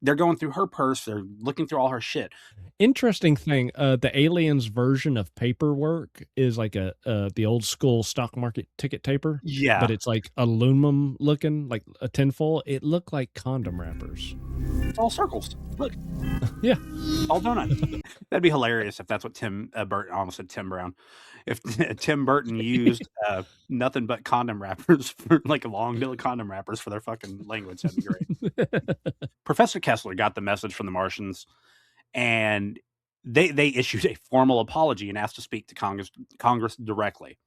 Speaker 2: They're going through her purse. They're looking through all her shit.
Speaker 3: Interesting thing, the aliens version of paperwork is like the old school stock market ticket taper.
Speaker 2: Yeah.
Speaker 3: But it's like aluminum looking, like a tinfoil. It looked like condom wrappers.
Speaker 2: It's all circles. Look.
Speaker 3: Yeah.
Speaker 2: All donuts. That'd be hilarious if that's what Tim Burton, I almost said Tim Brown. If Tim Burton used nothing but condom wrappers for like long condom wrappers for their fucking language, that'd be great. Professor Kessler got the message from the Martians, and they issued a formal apology and asked to speak to Congress directly.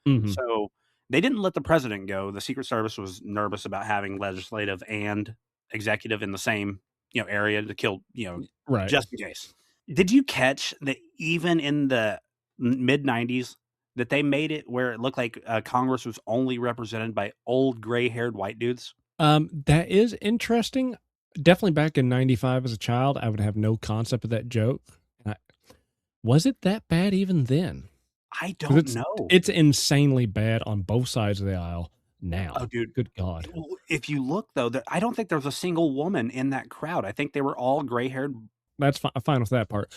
Speaker 2: So they didn't let the president go. The Secret Service was nervous about having legislative and executive in the same area to kill
Speaker 3: Right.
Speaker 2: just in case. Did you catch that even in the mid 90s that they made it where it looked like Congress was only represented by old gray-haired white dudes?
Speaker 3: That is interesting. Definitely back in 95 as a child, I would have no concept of that joke. Was it that bad even then?
Speaker 2: I don't know.
Speaker 3: It's insanely bad on both sides of the aisle now.
Speaker 2: Oh, dude.
Speaker 3: Good God.
Speaker 2: If you look, though, I don't think there was a single woman in that crowd. I think they were all gray-haired.
Speaker 3: That's fine with that part.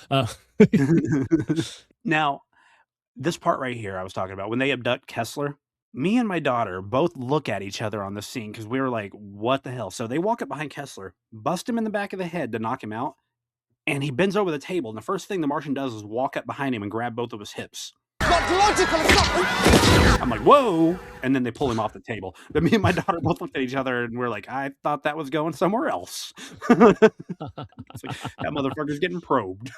Speaker 2: Now, this part right here I was talking about, when they abduct Kessler, me and my daughter both look at each other on the scene because we were like, what the hell? So they walk up behind Kessler, bust him in the back of the head to knock him out, and he bends over the table. And the first thing the Martian does is walk up behind him and grab both of his hips. I'm like, whoa. And then they pull him off the table. But me and my daughter both looked at each other and we're like, I thought that was going somewhere else. It's like, that motherfucker's getting probed.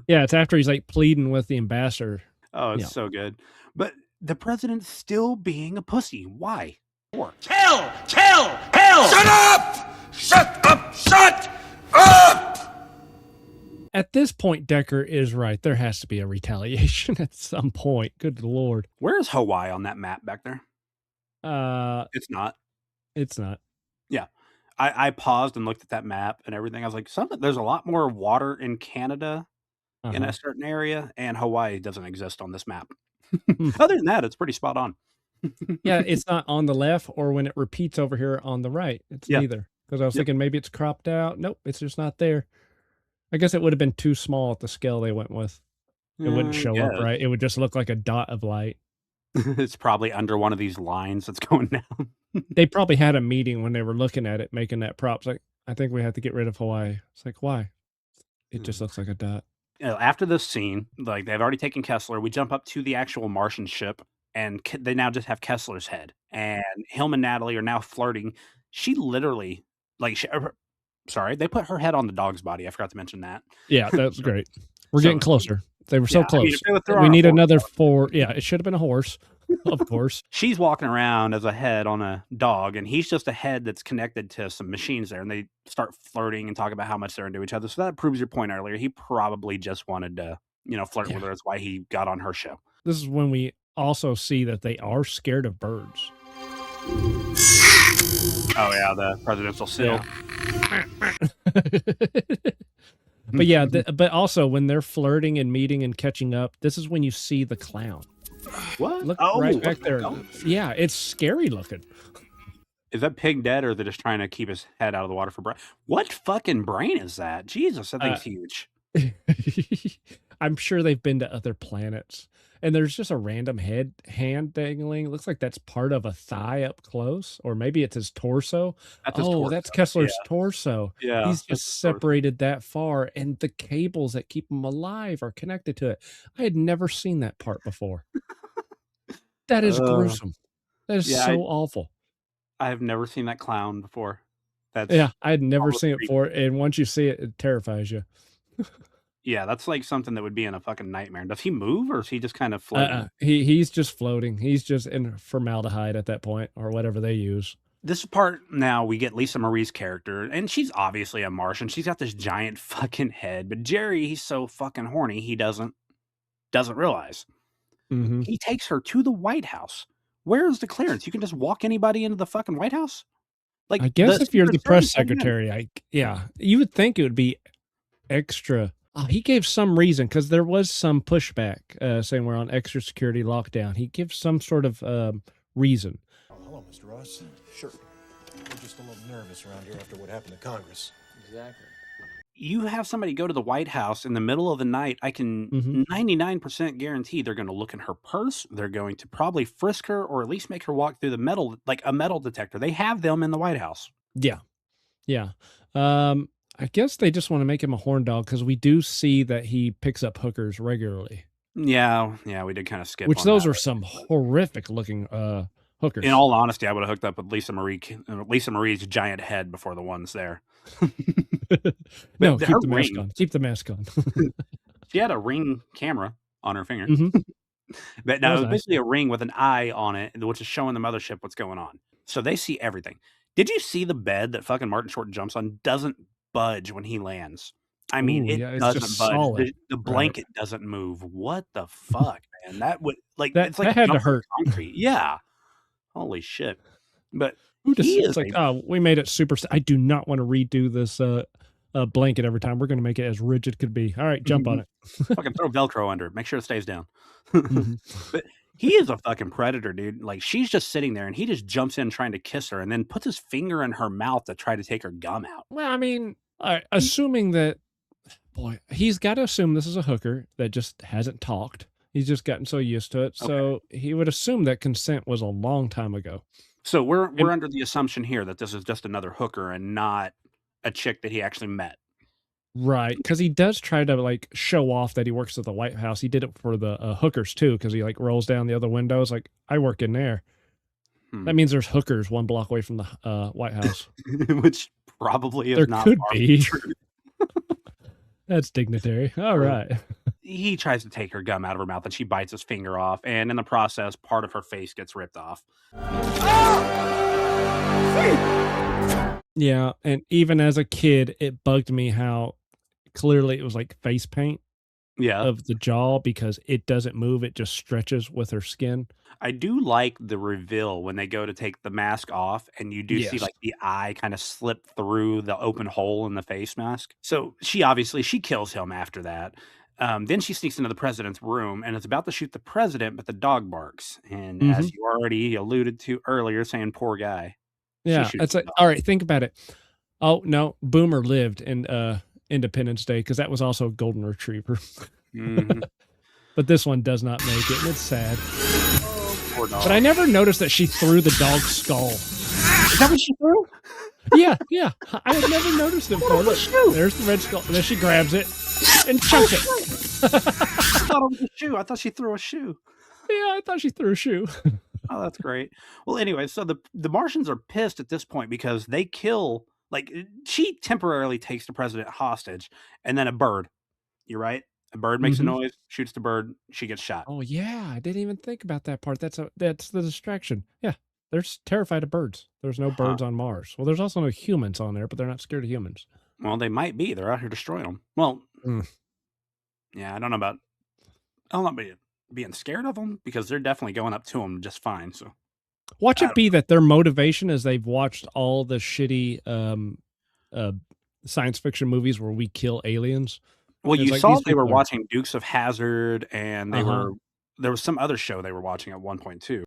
Speaker 3: Yeah, it's after he's like pleading with the ambassador.
Speaker 2: Oh, it's so good. But the president's still being a pussy. Why?
Speaker 12: Tell! Shut up! Shut up! Shut up!
Speaker 3: At this point, Decker is right. There has to be a retaliation at some point. Good Lord.
Speaker 2: Where's Hawaii on that map back there? It's not.
Speaker 3: It's not.
Speaker 2: Yeah. I paused and looked at that map and everything. I was like, there's a lot more water in Canada in a certain area, and Hawaii doesn't exist on this map. Other than that, it's pretty spot on.
Speaker 3: Yeah, it's not on the left, or when it repeats over here on the right. It's neither. Because I was thinking maybe it's cropped out. Nope, it's just not there. I guess it would have been too small at the scale they went with. It wouldn't show up right. It would just look like a dot of light.
Speaker 2: It's probably under one of these lines that's going down.
Speaker 3: They probably had a meeting when they were looking at it, making that prop. It's like, I think we have to get rid of Hawaii. It's like, why? It just looks like a dot.
Speaker 2: After this scene, like they've already taken Kessler, we jump up to the actual Martian ship, and they now just have Kessler's head. And Hilm and Natalie are now flirting. She literally, they put her head on the dog's body. I forgot to mention that.
Speaker 3: Yeah, that's great. We're getting closer. They were so close.
Speaker 2: I mean,
Speaker 3: we need another 4. Yeah, it should have been a horse, of course.
Speaker 2: She's walking around as a head on a dog, and he's just a head that's connected to some machines there. And they start flirting and talk about how much they're into each other. So that proves your point earlier. He probably just wanted to, flirt with her. That's why he got on her show.
Speaker 3: This is when we also see that they are scared of birds.
Speaker 2: Oh, yeah, the presidential seal.
Speaker 3: Yeah. But yeah, but also when they're flirting and meeting and catching up, this is when you see the clown.
Speaker 2: What?
Speaker 3: Look right back there. Yeah, it's scary looking.
Speaker 2: Is that pig dead, or they're just trying to keep his head out of the water for brain? What fucking brain is that? Jesus, that thing's huge.
Speaker 3: I'm sure they've been to other planets. And there's just a random hand dangling. It looks like that's part of a thigh up close. Or maybe it's his torso. That's Kessler's torso.
Speaker 2: Yeah.
Speaker 3: He's just separated that far. And the cables that keep him alive are connected to it. I had never seen that part before. That is gruesome. That is so awful.
Speaker 2: I have never seen that clown before.
Speaker 3: I had never seen it before. And once you see it, it terrifies you.
Speaker 2: Yeah, that's like something that would be in a fucking nightmare. Does he move, or is he just kind of floating?
Speaker 3: He's just floating. He's just in formaldehyde at that point, or whatever they use.
Speaker 2: This part now, we get Lisa Marie's character, and she's obviously a Martian. She's got this giant fucking head, but Jerry, he's so fucking horny, he doesn't realize.
Speaker 3: Mm-hmm.
Speaker 2: He takes her to the White House. Where's the clearance? You can just walk anybody into the fucking White House?
Speaker 3: Like, I guess if you're the press secretary, you would think it would be extra. He gave some reason, because there was some pushback saying we're on extra security lockdown. He gives some sort of reason.
Speaker 13: Oh, hello, Mr. Ross. Sure. We're just a little nervous around here after what happened to Congress.
Speaker 10: Exactly.
Speaker 2: You have somebody go to the White House in the middle of the night, I can 99% guarantee they're going to look in her purse. They're going to probably frisk her, or at least make her walk through a metal detector. They have them in the White House.
Speaker 3: Yeah. Yeah. I guess they just want to make him a horn dog, because we do see that he picks up hookers regularly.
Speaker 2: Yeah, we did kind of skip.
Speaker 3: Which those are some horrific looking hookers.
Speaker 2: In all honesty, I would have hooked up with Lisa Marie's giant head before the ones there.
Speaker 3: No, keep the mask on. Keep the mask on.
Speaker 2: She had a Ring camera on her finger.
Speaker 3: Mm-hmm.
Speaker 2: But no, it was basically a ring with an eye on it, which is showing the mothership what's going on. So they see everything. Did you see the bed that fucking Martin Short jumps on doesn't budge when he lands? I mean, it
Speaker 3: it's
Speaker 2: doesn't
Speaker 3: just
Speaker 2: budge.
Speaker 3: solid.
Speaker 2: The blanket doesn't move. What the fuck, man? That would it's like
Speaker 3: that had to
Speaker 2: jumping
Speaker 3: hurt.
Speaker 2: concrete. Yeah. Holy shit. But
Speaker 3: it's like, oh, we made it super. I do not want to redo this blanket every time. We're going to make it as rigid could be. All right, jump on it.
Speaker 2: Fucking throw Velcro under it. Make sure it stays down.
Speaker 3: Mm-hmm.
Speaker 2: But he is a fucking predator, dude. Like, she's just sitting there, and he just jumps in trying to kiss her, and then puts his finger in her mouth to try to take her gum out.
Speaker 3: Well, I mean, assuming that, boy, he's got to assume this is a hooker that just hasn't talked. He's just gotten so used to it. So he would assume that consent was a long time ago.
Speaker 2: So we're under the assumption here that this is just another hooker and not a chick that he actually met.
Speaker 3: Right, because he does try to like show off that he works at the White House. He did it for the hookers too, because he like rolls down the other windows like, I work in there. That means there's hookers 1 block away from the White House.
Speaker 2: Which probably is
Speaker 3: there
Speaker 2: not
Speaker 3: could
Speaker 2: far
Speaker 3: be.
Speaker 2: from the truth.
Speaker 3: That's dignitary. All right.
Speaker 2: He tries to take her gum out of her mouth, and she bites his finger off, and in the process, part of her face gets ripped off.
Speaker 3: Yeah, and even as a kid, it bugged me how clearly it was like face paint of the jaw, because it doesn't move. It just stretches with her skin.
Speaker 2: I do like the reveal when they go to take the mask off, and you do see like the eye kind of slip through the open hole in the face mask. So she kills him after that. Then she sneaks into the president's room and is about to shoot the president, but the dog barks. And as you already alluded to earlier, saying poor guy.
Speaker 3: Yeah, it's like, all right, think about it. Oh, no, Boomer lived in Independence Day, because that was also a golden retriever. But this one does not make it, and it's sad.
Speaker 2: Poor dog.
Speaker 3: But I never noticed that she threw the dog's skull.
Speaker 2: Is that what she threw?
Speaker 3: Yeah. I had never noticed it before. Look, there's the red skull. And then she grabs it and chunks it.
Speaker 2: I thought it was a shoe. I thought she threw a shoe.
Speaker 3: Yeah, I thought she threw a shoe.
Speaker 2: Oh, that's great. Well, anyway, so the Martians are pissed at this point because they kill, like, she temporarily takes the president hostage, and then a bird. You're right. A bird makes a noise, shoots the bird, she gets shot.
Speaker 3: Oh yeah, I didn't even think about that part. That's the distraction. Yeah, they're terrified of birds. There's no birds on Mars. Well, there's also no humans on there, but they're not scared of humans.
Speaker 2: Well, they might be. They're out here destroying them. Well, yeah, I don't know about being scared of them, because they're definitely going up to them just fine. So
Speaker 3: watch it be that their motivation is they've watched all the shitty science fiction movies where we kill aliens.
Speaker 2: Well, you saw they were watching Dukes of Hazzard, and there was some other show they were watching at one point too.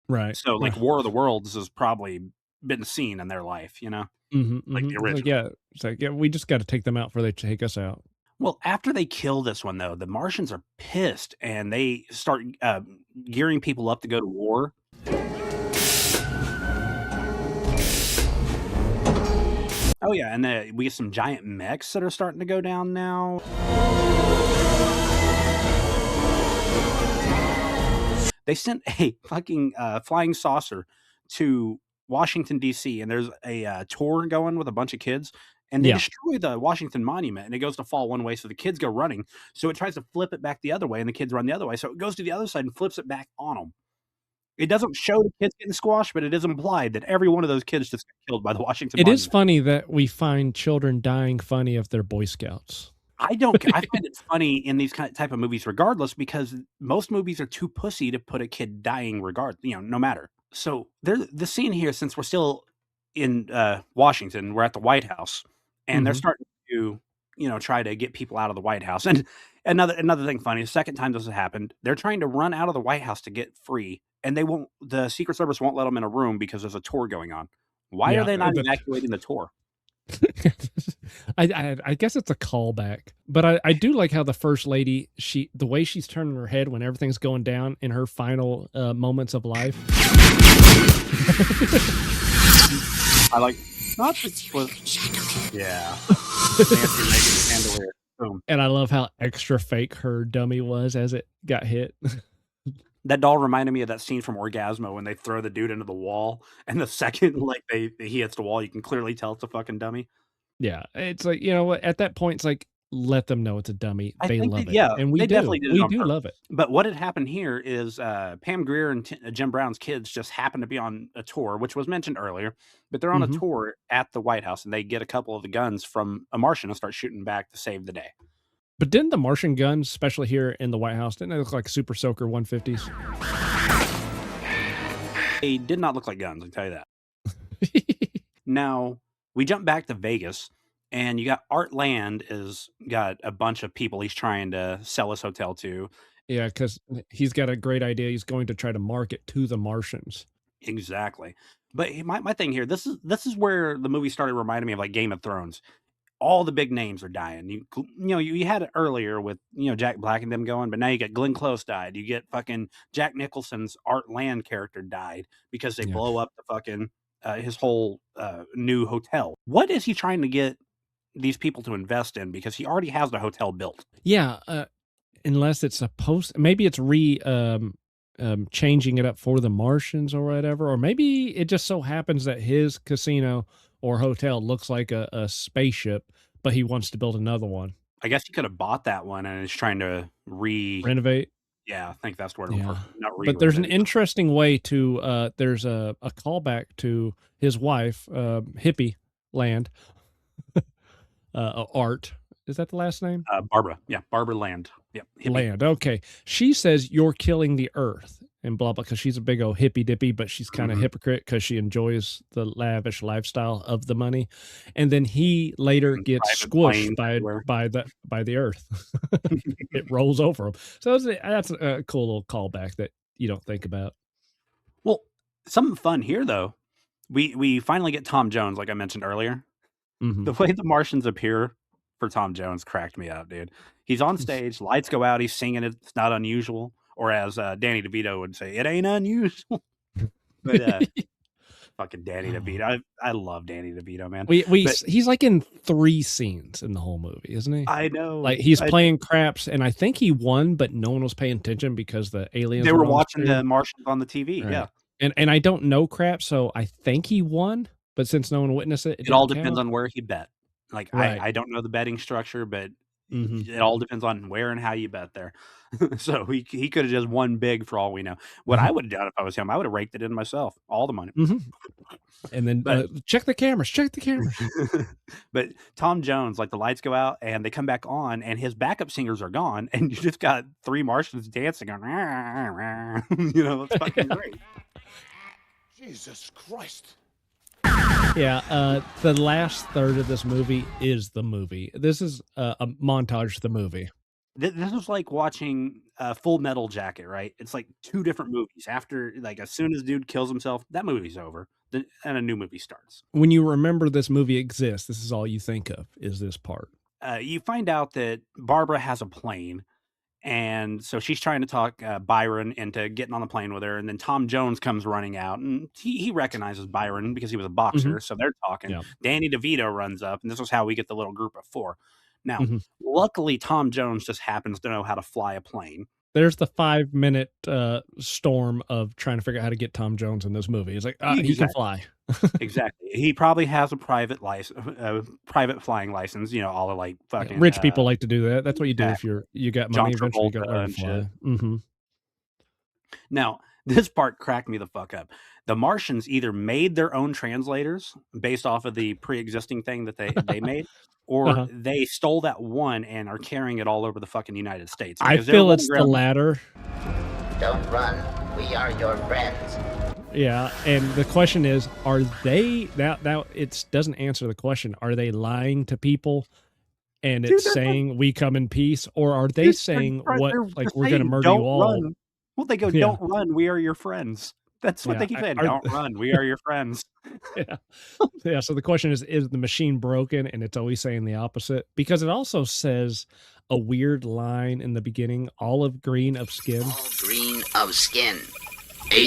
Speaker 3: Right.
Speaker 2: So like War of the Worlds has probably been seen in their life, you know? Like the original.
Speaker 3: It's like, we just got to take them out before they take us out.
Speaker 2: Well, after they kill this one, though, the Martians are pissed, and they start gearing people up to go to war. Oh, yeah, and we get some giant mechs that are starting to go down now. They sent a fucking flying saucer to Washington, D.C., and there's a tour going with a bunch of kids. And they destroy the Washington Monument, and it goes to fall one way, so the kids go running. So it tries to flip it back the other way, and the kids run the other way. So it goes to the other side and flips it back on them. It doesn't show the kids getting squashed, but it is implied that every one of those kids just got killed by the Washington Monument.
Speaker 3: It is funny that we find children dying funny if they're Boy Scouts.
Speaker 2: I find it funny in these type of movies regardless, because most movies are too pussy to put a kid dying no matter. So the scene here, since we're still in Washington, we're at the White House. And they're starting to, try to get people out of the White House. And another thing funny, the second time this has happened, they're trying to run out of the White House to get free. And the Secret Service won't let them in a room because there's a tour going on. Why are they not evacuating the tour?
Speaker 3: I guess it's a callback. But I do like how the First Lady, the way she's turning her head when everything's going down in her final moments of life.
Speaker 2: I like... Yeah.
Speaker 3: And I love how extra fake her dummy was as it got hit.
Speaker 2: That doll reminded me of that scene from Orgasmo when they throw the dude into the wall, and the second he hits the wall, you can clearly tell it's a fucking dummy.
Speaker 3: Yeah, it's like, at that point, it's like, let them know it's a dummy.
Speaker 2: I
Speaker 3: They
Speaker 2: think
Speaker 3: love
Speaker 2: that,
Speaker 3: it,
Speaker 2: yeah,
Speaker 3: and we
Speaker 2: they definitely
Speaker 3: do.
Speaker 2: did it
Speaker 3: We
Speaker 2: on
Speaker 3: do
Speaker 2: purpose.
Speaker 3: love it.
Speaker 2: But what had happened here is Pam Grier and Jim Brown's kids just happened to be on a tour, which was mentioned earlier. But they're on a
Speaker 3: Mhm.
Speaker 2: tour at the White House, and they get a couple of the guns from a Martian and start shooting back to save the day.
Speaker 3: But didn't the Martian guns, especially here in the White House, didn't they look like Super Soaker 150s?
Speaker 2: They did not look like guns, I can tell you that. Now, we jump back to Vegas, and you got Art Land is got a bunch of people he's trying to sell his hotel to.
Speaker 3: Yeah, because he's got a great idea. He's going to try to market to the Martians.
Speaker 2: Exactly. But my thing here, this is where the movie started reminding me of like Game of Thrones. All the big names are dying. You had it earlier with Jack Black and them going, but now you get Glenn Close died. You get fucking Jack Nicholson's Art Land character died because they
Speaker 3: Yeah.
Speaker 2: blow up the fucking his whole new hotel. What is he trying to get these people to invest in? Because he already has the hotel built.
Speaker 3: Yeah, unless it's supposed, maybe it's changing it up for the Martians or whatever, or maybe it just so happens that his casino or hotel looks like a spaceship, but he wants to build another one.
Speaker 2: I guess he could have bought that one and is trying to
Speaker 3: Renovate.
Speaker 2: Yeah, I think that's the word.
Speaker 3: Yeah,
Speaker 2: Not
Speaker 3: but there's an
Speaker 2: renovate.
Speaker 3: interesting way to. There's a callback to his wife, Hippie Land, Art. Is that the last name?
Speaker 2: Barbara. Yeah, Barbara Land. Yep. hippie.
Speaker 3: Land. Okay. She says you're killing the earth and blah blah because she's a big old hippy dippy, but she's kind of hypocrite because she enjoys the lavish lifestyle of the money. And then he later
Speaker 2: And
Speaker 3: gets
Speaker 2: private
Speaker 3: squished
Speaker 2: planes everywhere.
Speaker 3: by the earth. It rolls over him. So that's a cool little callback that you don't think about.
Speaker 2: Well, something fun here though. We finally get Tom Jones, like I mentioned earlier.
Speaker 3: Mhm.
Speaker 2: The way the Martians appear for Tom Jones cracked me up, dude. He's on stage, lights go out, he's singing it. It's not unusual, or as Danny DeVito would say, it ain't unusual. But fucking Danny DeVito, I love Danny DeVito, man. But
Speaker 3: He's like in 3 scenes in the whole movie, isn't he?
Speaker 2: I know,
Speaker 3: Like he's playing craps, and I think he won, but no one was paying attention because the aliens
Speaker 2: they were
Speaker 3: on the
Speaker 2: watching
Speaker 3: screen.
Speaker 2: the Martians on the TV.
Speaker 3: Right.
Speaker 2: Yeah,
Speaker 3: And I don't know crap, so I think he won, but since no one witnessed it,
Speaker 2: it all depends on where he bet. Like
Speaker 3: Right.
Speaker 2: I don't know the betting structure, but
Speaker 3: Mhm.
Speaker 2: it all depends on where and how you bet there. So he could have just won big for all we know. What I would have done if I was him, I would have raked it in myself, all the money.
Speaker 3: Mhm. And then
Speaker 2: But
Speaker 3: check the cameras, check the cameras.
Speaker 2: but Tom Jones, like the lights go out and they come back on, and his backup singers are gone, and you just got 3 Martians dancing on. It's fucking great.
Speaker 13: Jesus Christ.
Speaker 3: Yeah, the last third of this movie is the movie. This is a montage of the movie.
Speaker 2: This was like watching Full Metal Jacket, right? It's like 2 different movies. After, like, as soon as dude kills himself, that movie's over, and a new movie starts.
Speaker 3: When you remember this movie exists, this is all you think of, is this part.
Speaker 2: You find out that Barbara has a plane, and so she's trying to talk Byron into getting on the plane with her, and then Tom Jones comes running out, and he recognizes Byron because he was a boxer, so they're talking.
Speaker 3: Yeah.
Speaker 2: Danny DeVito runs up, and this is how we get the little group of 4. Now,
Speaker 3: Mhm.
Speaker 2: luckily, Tom Jones just happens to know how to fly a plane.
Speaker 3: There's the 5-minute storm of trying to figure out how to get Tom Jones in this movie. It's like, he can
Speaker 2: Exactly.
Speaker 3: fly.
Speaker 2: Exactly. He probably has a private private flying license, all of like
Speaker 3: Yeah,
Speaker 2: fucking
Speaker 3: rich people like to do that. That's what you do if
Speaker 2: exactly.
Speaker 3: you got
Speaker 2: John
Speaker 3: money. Eventually, you
Speaker 2: Travolta
Speaker 3: got to learn
Speaker 2: and
Speaker 3: to
Speaker 2: shit.
Speaker 3: fly. Mhm.
Speaker 2: Now, this part cracked me the fuck up. The Martians either made their own translators based off of the pre-existing thing that they made, or
Speaker 3: Uh-huh.
Speaker 2: they stole that one and are carrying it all over the fucking United States.
Speaker 3: I
Speaker 2: because they're
Speaker 3: feel
Speaker 2: running
Speaker 3: it's the
Speaker 2: around-
Speaker 3: latter.
Speaker 6: Don't run. We are your friends.
Speaker 3: Yeah, and the question is, are they now it doesn't answer the question. Are they lying to people and
Speaker 2: Dude,
Speaker 3: it's
Speaker 2: they're
Speaker 3: saying we come in peace, or are they
Speaker 2: Dude,
Speaker 3: saying
Speaker 2: they're
Speaker 3: what
Speaker 2: just
Speaker 3: like we're going to
Speaker 2: saying,
Speaker 3: murder you
Speaker 2: "Don't
Speaker 3: all?
Speaker 2: run." Well, they go,
Speaker 3: Yeah.
Speaker 2: "Don't run. We are your friends." That's what
Speaker 3: Yeah,
Speaker 2: they keep saying.
Speaker 3: are
Speaker 2: Don't run. We are your friends.
Speaker 3: Yeah. Yeah, so the question is the machine broken? And it's always saying the opposite because it also says a weird line in the beginning, olive green of skin.
Speaker 6: All green of skin.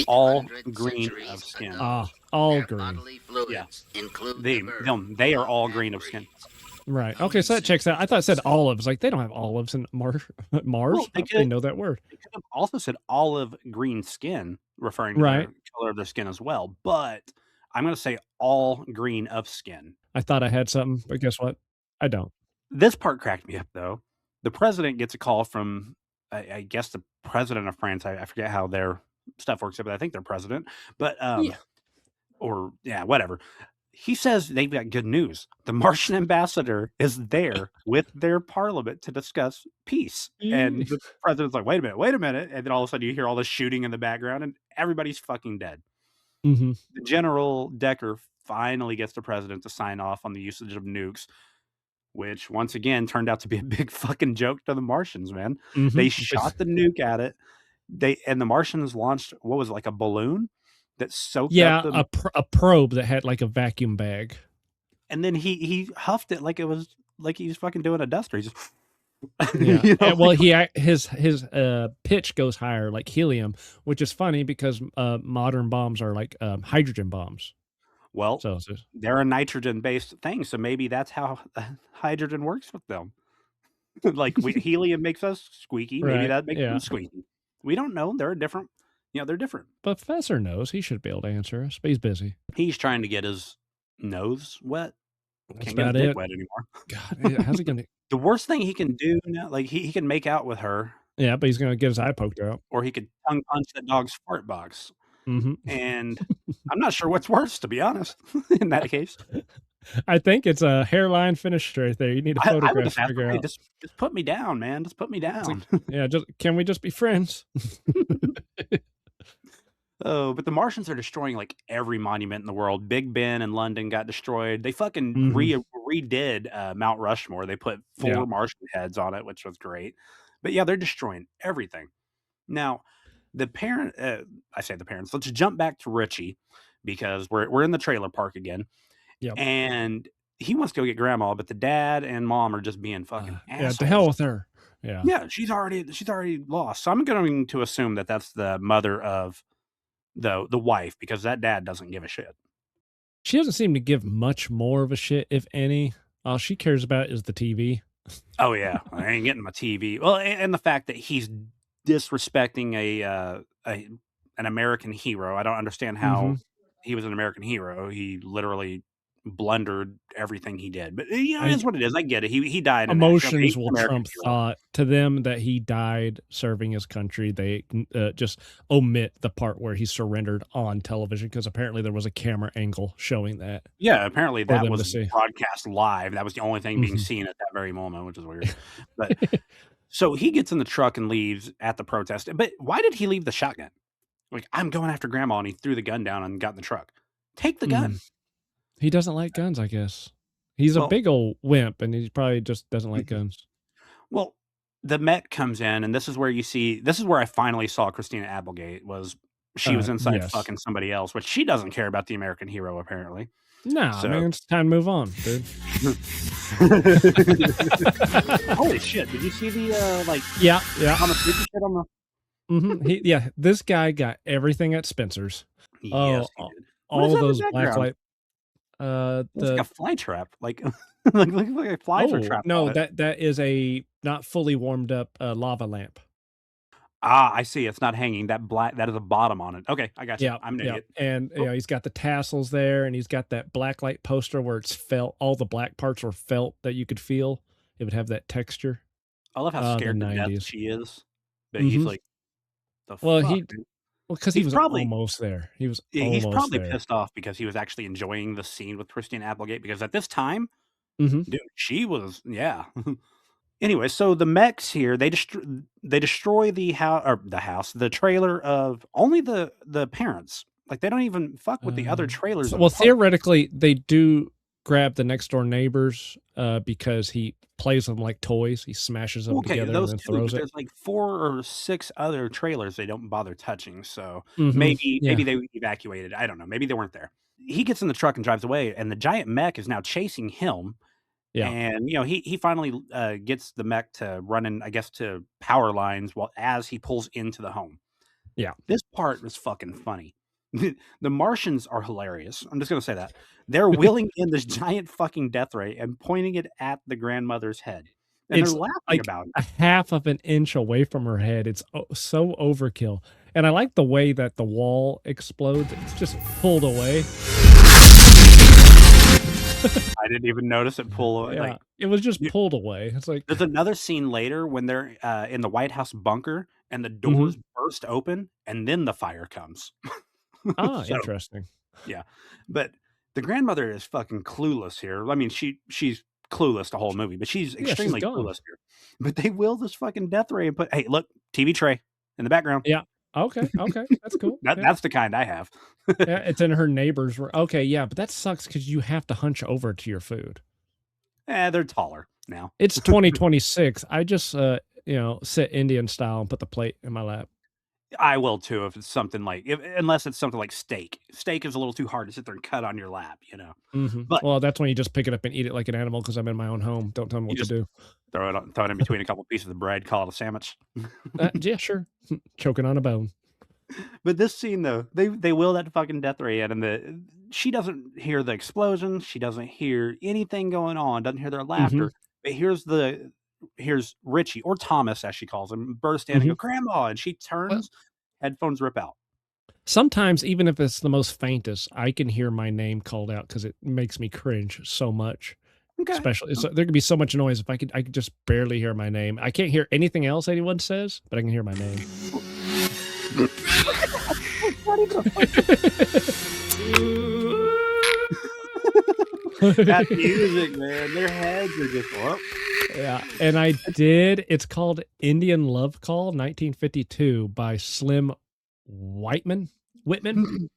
Speaker 2: All
Speaker 6: 800
Speaker 2: green
Speaker 6: centuries
Speaker 2: of skin.
Speaker 6: ago,
Speaker 3: All
Speaker 6: their
Speaker 3: green.
Speaker 6: bodily fluids
Speaker 2: Yeah.
Speaker 6: include
Speaker 2: They,
Speaker 6: the verb
Speaker 2: they are all green of skin.
Speaker 3: Right. Okay, so that checks out. I thought it said olives. Like they don't have olives in Mars. Mars?
Speaker 2: Well,
Speaker 3: How do they know that word?
Speaker 2: They could have also said olive green skin, referring to
Speaker 3: Right.
Speaker 2: the color of their skin as well. But I'm going to say all green of skin.
Speaker 3: I thought I had something, but guess what? I don't.
Speaker 2: This part cracked me up, though. The president gets a call from, I guess, the president of France. I forget how their stuff works, but I think they're president. But, whatever. He says they've got good news. The Martian ambassador is there with their parliament to discuss peace. And the president's like, wait a minute. And then all of a sudden you hear all this shooting in the background and everybody's fucking dead.
Speaker 3: Mm-hmm.
Speaker 2: General Decker finally gets the president to sign off on the usage of nukes, which once again turned out to be a big fucking joke to the Martians, man.
Speaker 3: Mm-hmm.
Speaker 2: They shot the nuke at it. And the Martians launched, what was it, like a balloon that soaked up the...
Speaker 3: a probe that had like a vacuum bag.
Speaker 2: And then he huffed it like it was like he was fucking doing a duster. He just...
Speaker 3: Yeah.
Speaker 2: You know,
Speaker 3: Well, his pitch goes higher, like helium, which is funny because modern bombs are like hydrogen bombs.
Speaker 2: Well,
Speaker 3: so
Speaker 2: they're a nitrogen-based thing, so maybe that's how hydrogen works with them. Like helium makes us squeaky, maybe that makes them squeaky. We don't know. They're different. They're different.
Speaker 3: Professor knows. He should be able to answer us, but he's busy.
Speaker 2: He's trying to get his nose wet.
Speaker 3: That's
Speaker 2: Can't get his dick wet anymore.
Speaker 3: God, how's he gonna?
Speaker 2: The worst thing he can do now, like he can make out with her.
Speaker 3: Yeah, but he's gonna get his eye poked out.
Speaker 2: Or he could tongue punch that dog's fart box.
Speaker 3: Mm-hmm.
Speaker 2: And I'm not sure what's worse, to be honest, in that case.
Speaker 3: I think it's a hairline finish right there. You need a photograph to figure out.
Speaker 2: Just put me down, man. Just put me down.
Speaker 3: Can we just be friends?
Speaker 2: Oh, but the Martians are destroying like every monument in the world. Big Ben in London got destroyed. They fucking redid Mount Rushmore. They put 4 Martian heads on it, which was great. But yeah, they're destroying everything. Now, the parent, I say the parents. Let's jump back to Richie because we're in the trailer park again.
Speaker 3: Yeah,
Speaker 2: and he wants to go get grandma, but the dad and mom are just being fucking assholes.
Speaker 3: Yeah, to hell with her.
Speaker 2: Yeah, she's already lost. So I'm going to assume that that's the mother of the wife, because that dad doesn't give a shit.
Speaker 3: She doesn't seem to give much more of a shit, if any. All she cares about is the TV.
Speaker 2: Oh yeah, I ain't getting my TV. Well, and the fact that he's disrespecting an American hero. I don't understand how he was an American hero. He literally blundered everything he did. But it is what it is. I get it. He died.
Speaker 3: Emotions will trump thought. To them, that he died serving his country, they just omit the part where he surrendered on television, because apparently there was a camera angle showing that.
Speaker 2: Yeah, apparently that was broadcast live. That was the only thing being seen at that very moment, which is weird. But so he gets in the truck and leaves at the protest. But why did he leave the shotgun? Like, I'm going after grandma, and he threw the gun down and got in the truck. Take the gun.
Speaker 3: He doesn't like guns, I guess. He's a big old wimp, and he probably just doesn't like guns.
Speaker 2: Well, the Met comes in, and this is where I finally saw Christina Applegate. She was inside fucking somebody else, which she doesn't care about the American hero, apparently.
Speaker 3: Nah, man, it's time to move on, dude.
Speaker 2: Holy shit! Did you see the
Speaker 3: on
Speaker 2: the freaky shit on the?
Speaker 3: This guy got everything at Spencer's.
Speaker 2: Yes,
Speaker 3: all those black light.
Speaker 2: It's like a fly trap, like like flies are trapped.
Speaker 3: No, that is a not fully warmed up lava lamp.
Speaker 2: Ah, I see. It's not hanging. That is a bottom on it. Okay, I got you.
Speaker 3: Yeah,
Speaker 2: I'm an idiot.
Speaker 3: And he's got the tassels there, and he's got that black light poster where it's felt. All the black parts were felt that you could feel. It would have that texture.
Speaker 2: I love how scared to death she is. But he's like,
Speaker 3: because he was probably almost there. He's
Speaker 2: probably pissed off because he was actually enjoying the scene with Christina Applegate, because at this time, dude, she was Anyway, so the mechs here, they destroy the trailer of only the parents. Like, they don't even fuck with the other trailers.
Speaker 3: Well, theoretically, they do grab the next door neighbors because he plays them like toys. He smashes them together and then throws it.
Speaker 2: There's like 4 or 6 other trailers they don't bother touching. So maybe they evacuated. I don't know. Maybe they weren't there. He gets in the truck and drives away, and the giant mech is now chasing him. Yeah, and he finally gets the mech to run in, I guess, to power lines as he pulls into the home.
Speaker 3: Yeah,
Speaker 2: this part was fucking funny. The Martians are hilarious. I'm just gonna say that they're wheeling in this giant fucking death ray and pointing it at the grandmother's head, and they're laughing about it.
Speaker 3: A half of an inch away from her head. It's so overkill, and I like the way that the wall explodes. It's just pulled away.
Speaker 2: I didn't even notice it pull away.
Speaker 3: Yeah,
Speaker 2: Like
Speaker 3: it was just pulled away. It's like
Speaker 2: there's another scene later when they're in the White House bunker and the
Speaker 3: Mhm.
Speaker 2: doors burst open and then the fire comes.
Speaker 3: Ah,
Speaker 2: So
Speaker 3: interesting.
Speaker 2: yeah, but the grandmother is fucking clueless here. I mean, she's clueless the whole movie, but she's
Speaker 3: Yeah, she's
Speaker 2: extremely
Speaker 3: gone.
Speaker 2: clueless here. But they will this fucking death ray and put, hey, look, TV tray in the background.
Speaker 3: Yeah. Okay, that's cool. Yeah.
Speaker 2: That's the kind I have.
Speaker 3: Yeah, it's in her neighbor's room. Okay, yeah, but that sucks because you have to hunch over to your food.
Speaker 2: They're taller now.
Speaker 3: It's 2026. I just, sit Indian style and put the plate in my lap.
Speaker 2: I will too if it's something like unless it's something like steak. Steak is a little too hard to sit there and cut on your lap,
Speaker 3: Mhm.
Speaker 2: But
Speaker 3: Well, that's when you just pick it up and eat it like an animal because I'm in my own home. Don't tell me
Speaker 2: you
Speaker 3: what to
Speaker 2: just
Speaker 3: do.
Speaker 2: throw it in between a couple pieces of bread, call it a sandwich.
Speaker 3: Yeah, sure. Choking on a bone.
Speaker 2: But this scene though, they will that fucking death ray in, and she doesn't hear the explosion. She doesn't hear anything going on. Doesn't hear their
Speaker 3: Mhm.
Speaker 2: laughter. But here's Richie or Thomas as she calls him burst in and go
Speaker 3: Mhm.
Speaker 2: grandma, and she
Speaker 3: Well,
Speaker 2: turns, headphones rip out.
Speaker 3: sometimes, even if it's the most faintest, I can hear my name called out because it makes me cringe so much.
Speaker 2: Okay.
Speaker 3: Especially, there could be so much noise if I could just barely hear my name. I can't hear anything else anyone says, but I can hear my name.
Speaker 2: That music, man. Their heads are just
Speaker 3: Yeah, and I did. It's called Indian Love Call, 1952, by Slim Whitman. Whitman.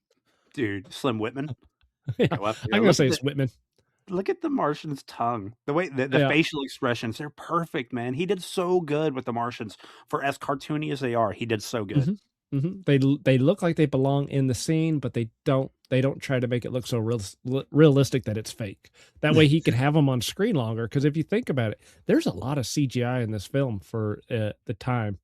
Speaker 2: dude, Slim Whitman.
Speaker 3: Yeah,
Speaker 2: Go up
Speaker 3: I'm
Speaker 2: here.
Speaker 3: gonna say it's Whitman.
Speaker 2: Look at the Martian's tongue. The way the
Speaker 3: Yeah.
Speaker 2: facial expressions, they're perfect, man. He did so good with the Martians. For as cartoony as they are, he did so good.
Speaker 3: Mhm. Mhm. They look like they belong in the scene, but they don't. They don't try to make it look so realistic that it's fake. That way, he could have them on screen longer. Because if you think about it, there's a lot of CGI in this film for the time.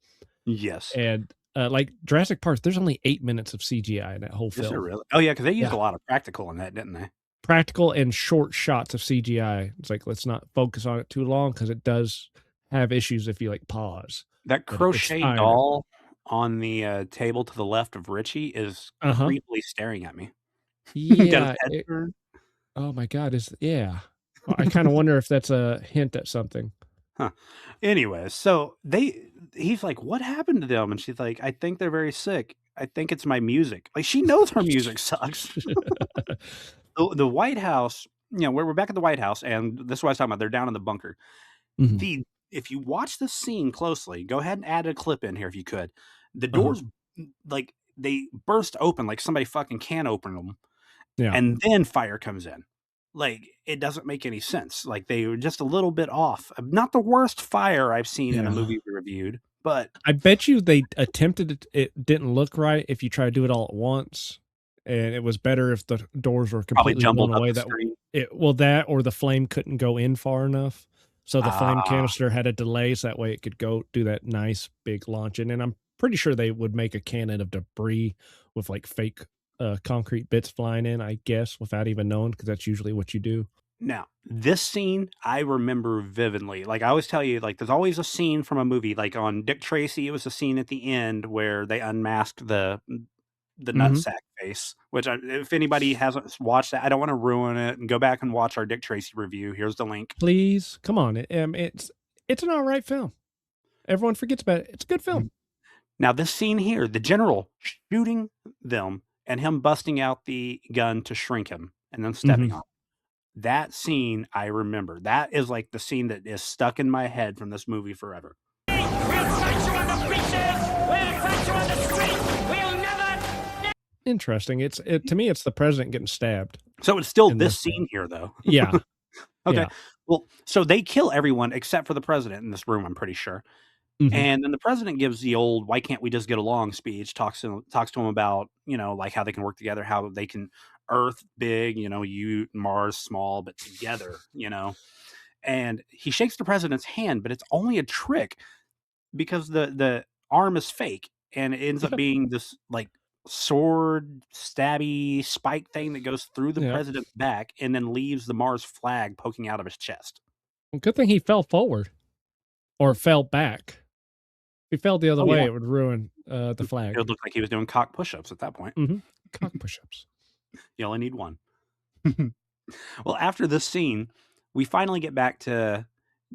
Speaker 2: Yes.
Speaker 3: And like Jurassic Park, there's only 8 minutes of CGI in that whole
Speaker 2: Is
Speaker 3: film.
Speaker 2: there really? Oh yeah, because they used
Speaker 3: Yeah.
Speaker 2: a lot of practical in that, didn't they?
Speaker 3: Practical and short shots of CGI. It's like, let's not focus on it too long because it does have issues if you like pause.
Speaker 2: That
Speaker 3: But it's
Speaker 2: crochet
Speaker 3: fine.
Speaker 2: doll on the table to the left of Richie is
Speaker 3: Uh-huh.
Speaker 2: creepily staring at me. Got his
Speaker 3: Yeah.
Speaker 2: head turned.
Speaker 3: Oh my God. Yeah. Well, I kind of wonder if that's a hint at something.
Speaker 2: Huh. Anyways, so he's like, "What happened to them?" And she's like, "I think they're very sick. I think it's my music." Like she knows her music sucks. The White House, we're back at the White House, and this is what I was talking about. They're down in the bunker.
Speaker 3: Mhm.
Speaker 2: If you watch the scene closely, go ahead and add a clip in here if you could. The
Speaker 3: Uh-huh.
Speaker 2: doors, like they burst open, like somebody fucking can open them,
Speaker 3: Yeah.
Speaker 2: and then fire comes in. Like it doesn't make any sense. Like they were just a little bit off. Not the worst fire I've seen in a
Speaker 3: Yeah.
Speaker 2: movie we reviewed, but
Speaker 3: I bet you they attempted it. It didn't look right if you try to do it all at once. And it was better if the doors were
Speaker 2: probably
Speaker 3: completely
Speaker 2: jumbled
Speaker 3: blown
Speaker 2: up
Speaker 3: away.
Speaker 2: the
Speaker 3: That
Speaker 2: screen.
Speaker 3: that or the flame couldn't go in far enough. So the flame
Speaker 2: Ah,
Speaker 3: canister had a delay, so that way it could go do that nice big launch in. And I'm pretty sure they would make a cannon of debris with like fake concrete bits flying in, I guess, without even knowing, because that's usually what you do.
Speaker 2: now this scene I remember vividly. Like I always tell you, like there's always a scene from a movie. Like on Dick Tracy, it was a scene at the end where they unmasked the
Speaker 3: Mhm.
Speaker 2: nutsack face. Which, if anybody hasn't watched that, I don't want to ruin it. And go back and watch our Dick Tracy review. Here's the link.
Speaker 3: Please, come on. It's an all right film. Everyone forgets about it. It's a good film.
Speaker 2: Now this scene here, the general shooting them and him busting out the gun to shrink him and then stepping
Speaker 3: Mhm.
Speaker 2: on it. That scene I remember. That is like the scene that is stuck in my head from this movie forever.
Speaker 3: Interesting. To me, it's the president getting stabbed.
Speaker 2: So it's still
Speaker 3: in
Speaker 2: this
Speaker 3: scene.
Speaker 2: scene here, though.
Speaker 3: Yeah.
Speaker 2: Okay.
Speaker 3: Yeah.
Speaker 2: Well, so they kill everyone except for the president in this room, I'm pretty sure.
Speaker 3: Mhm.
Speaker 2: And then the president gives the old "Why can't we just get along?" speech. Talks to him about like how they can work together, how they can Earth big, you Mars small, but together, And he shakes the president's hand, but it's only a trick because the arm is fake, and it ends up being this like sword stabby spike thing that goes through the
Speaker 3: Yeah.
Speaker 2: president's back and then leaves the Mars flag poking out of his chest.
Speaker 3: Well, good thing he fell forward or fell back. If he fell the other
Speaker 2: Oh,
Speaker 3: way,
Speaker 2: yeah.
Speaker 3: it would ruin the flag.
Speaker 2: It would look like he was doing cock push-ups at that point.
Speaker 3: Mhm. Cock push-ups.
Speaker 2: You only need one. Well, after this scene, we finally get back to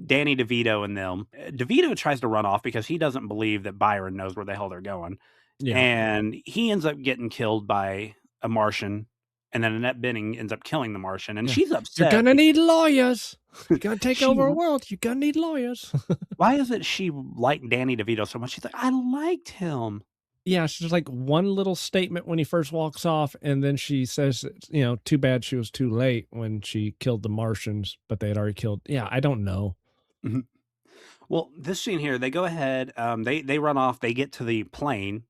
Speaker 2: Danny DeVito and them. DeVito tries to run off because he doesn't believe that Byron knows where the hell they're going.
Speaker 3: Yeah.
Speaker 2: And he ends up getting killed by a Martian. And then Annette Bening ends up killing the Martian. And she's upset.
Speaker 3: You're gonna need lawyers. You're gonna take over a world. You're gonna need lawyers.
Speaker 2: Why is it she liked Danny DeVito so much? She's like, I liked him.
Speaker 3: Yeah, she's like one little statement when he first walks off, and then she says, too bad she was too late when she killed the Martians, but they had already killed. Yeah, I don't know.
Speaker 2: Mm-hmm. Well, this scene here, they go ahead, they run off, they get to the plane,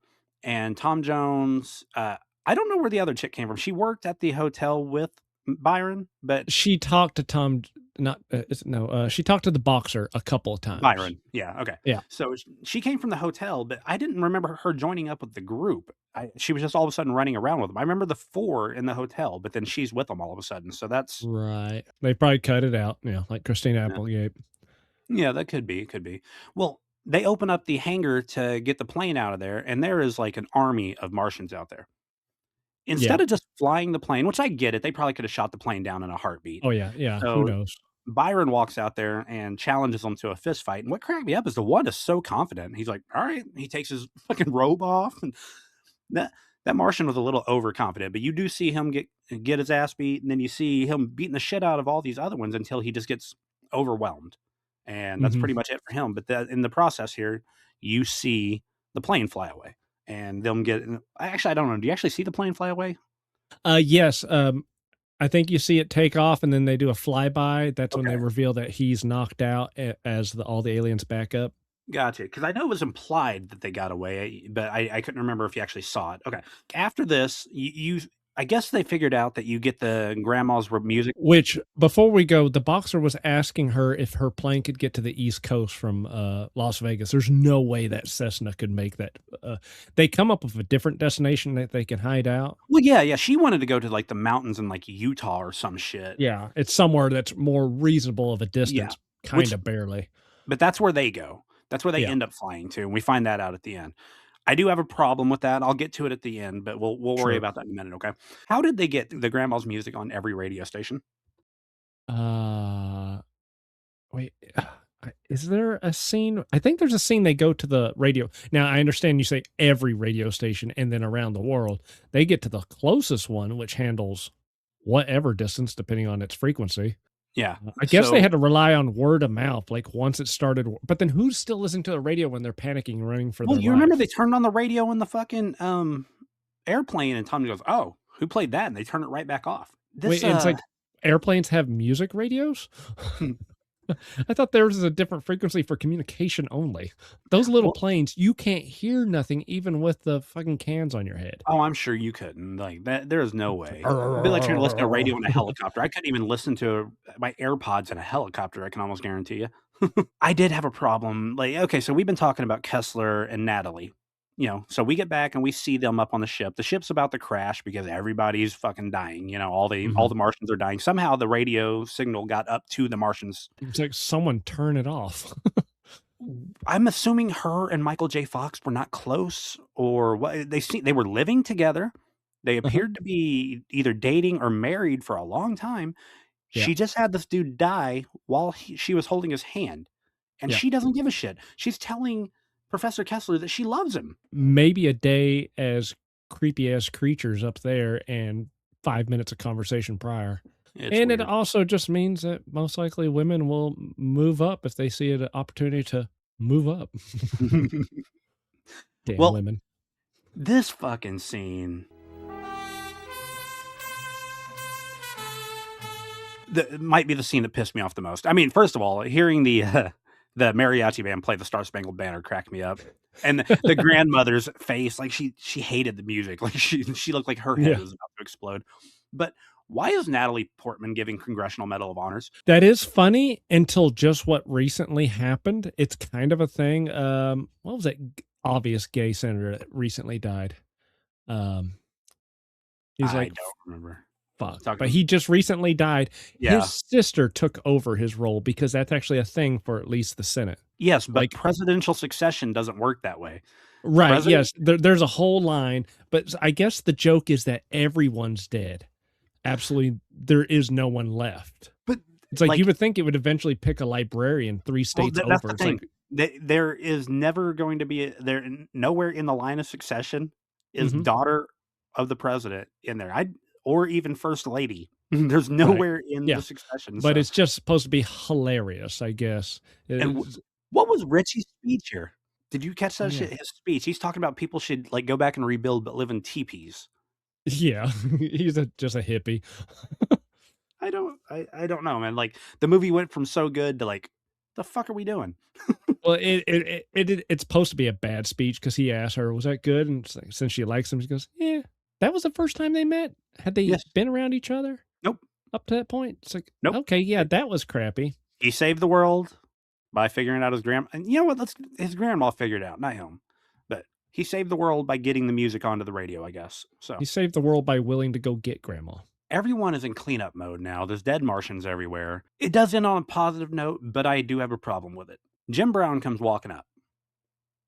Speaker 2: and Tom Jones, I don't know where the other chick came from. She worked at the hotel with Byron, but
Speaker 3: she talked to Tom. She talked to the boxer a couple of times.
Speaker 2: Byron, yeah, okay,
Speaker 3: yeah.
Speaker 2: So she came from the hotel, but I didn't remember her joining up with the group. She was just all of a sudden running around with them. I remember the 4 in the hotel, but then she's with them all of a sudden. So that's
Speaker 3: right. They probably cut it out, like Christina Applegate.
Speaker 2: Yeah, that could be. Well, they open up the hangar to get the plane out of there, and there is like an army of Martians out there. Instead of just flying the plane, which I get it, they probably could have shot the plane down in a heartbeat.
Speaker 3: Oh, yeah.
Speaker 2: So
Speaker 3: who knows?
Speaker 2: Byron walks out there and challenges them to a fist fight. And what cracked me up is the one is so confident. He's like, all right. He takes his fucking robe off. And that Martian was a little overconfident, but you do see him get his ass beat. And then you see him beating the shit out of all these other ones until he just gets overwhelmed. And that's pretty much it for him. But in the process here, you see the plane fly away. And them actually, I don't know. Do you actually see the plane fly away?
Speaker 3: Yes. I think you see it take off, and then they do a flyby. That's when they reveal that he's knocked out as all the aliens back up.
Speaker 2: Gotcha. Because I know it was implied that they got away, but I couldn't remember if you actually saw it. Okay. After this, I guess they figured out that you get the grandma's music.
Speaker 3: Which, before we go, the boxer was asking her if her plane could get to the East Coast from Las Vegas. There's no way that Cessna could make that. They come up with a different destination that they can hide out.
Speaker 2: Well, yeah. She wanted to go to like the mountains in like Utah or some shit.
Speaker 3: Yeah, it's somewhere that's more reasonable of a distance, kind of barely.
Speaker 2: But that's where they go. That's where they end up flying to, and we find that out at the end. I do have a problem with that. I'll get to it at the end, but we'll worry about that in a minute, okay? How did they get the grandma's music on every radio station?
Speaker 3: Wait, is there a scene? I think there's a scene they go to the radio. Now, I understand you say every radio station and then around the world. They get to the closest one, which handles whatever distance, depending on its frequency.
Speaker 2: Yeah.
Speaker 3: I guess they had to rely on word of mouth, like once it started. But then who's still listening to the radio when they're panicking and running for their life?
Speaker 2: Remember they turned on the radio in the fucking airplane, and Tommy goes, oh, who played that? And they turn it right back off.
Speaker 3: Wait, it's like airplanes have music radios? I thought there was a different frequency for communication only. Those little planes, you can't hear nothing even with the fucking cans on your head.
Speaker 2: Oh, I'm sure you couldn't. Like that, there is no way. It'd be like trying to listen to a radio in a helicopter. I couldn't even listen to my AirPods in a helicopter. I can almost guarantee you. I did have a problem. Like, okay, so we've been talking about Kessler and Natalie. So we get back and we see them up on the ship. The ship's about to crash because everybody's fucking dying. All the Martians are dying. Somehow the radio signal got up to the Martians.
Speaker 3: It's like someone turn it off.
Speaker 2: I'm assuming her and Michael J. Fox were not close, or what? They were living together. They appeared to be either dating or married for a long time. Yeah. She just had this dude die while she was holding his hand, and she doesn't give a shit. She's telling Professor Kessler that she loves him.
Speaker 3: Maybe a day as creepy as creatures up there and 5 minutes of conversation prior. And it also just means that most likely women will move up if they see an opportunity to move up. Damn women.
Speaker 2: This fucking scene. That might be the scene that pissed me off the most. I mean, first of all, hearing the mariachi band play the Star Spangled Banner cracked me up, and the grandmother's face, like she hated the music, like she looked like her head was about to explode. But why is Natalie Portman giving Congressional Medal of Honors?
Speaker 3: That is funny until just what recently happened. It's kind of a thing. What was that obvious gay senator that recently died? He's
Speaker 2: I don't remember.
Speaker 3: Fuck. But he just recently died.
Speaker 2: Yeah.
Speaker 3: His sister took over his role because that's actually a thing for at least the Senate.
Speaker 2: Yes, but presidential succession doesn't work that way.
Speaker 3: Right. Yes. There's a whole line, but I guess the joke is that everyone's dead. absolutely there is no one left.
Speaker 2: But
Speaker 3: it's like you would think it would eventually pick a librarian 3 states
Speaker 2: that's
Speaker 3: over.
Speaker 2: the thing. There is never going to be nowhere in the line of succession is daughter of the president in there. Or even first lady. There's nowhere in the succession.
Speaker 3: But it's just supposed to be hilarious, I guess.
Speaker 2: And what was Richie's speech here? Did you catch that shit? His speech. He's talking about people should like go back and rebuild, but live in teepees.
Speaker 3: Yeah, he's just a hippie.
Speaker 2: I don't know, man. Like the movie went from so good to like, the fuck are we doing?
Speaker 3: Well, it's supposed to be a bad speech because he asked her, "Was that good?" And since she likes him, she goes, "Yeah, that was the first time they met. Had they been around each other?
Speaker 2: Nope.
Speaker 3: Up to that point, it's like,
Speaker 2: nope.
Speaker 3: Okay, yeah, that was crappy.
Speaker 2: He saved the world by figuring out his grandma. And you know what? His grandma figured it out, not him. But he saved the world by getting the music onto the radio, I guess. So
Speaker 3: he saved the world by willing to go get grandma.
Speaker 2: Everyone is in cleanup mode now. There's dead Martians everywhere. It does end on a positive note, but I do have a problem with it. Jim Brown comes walking up.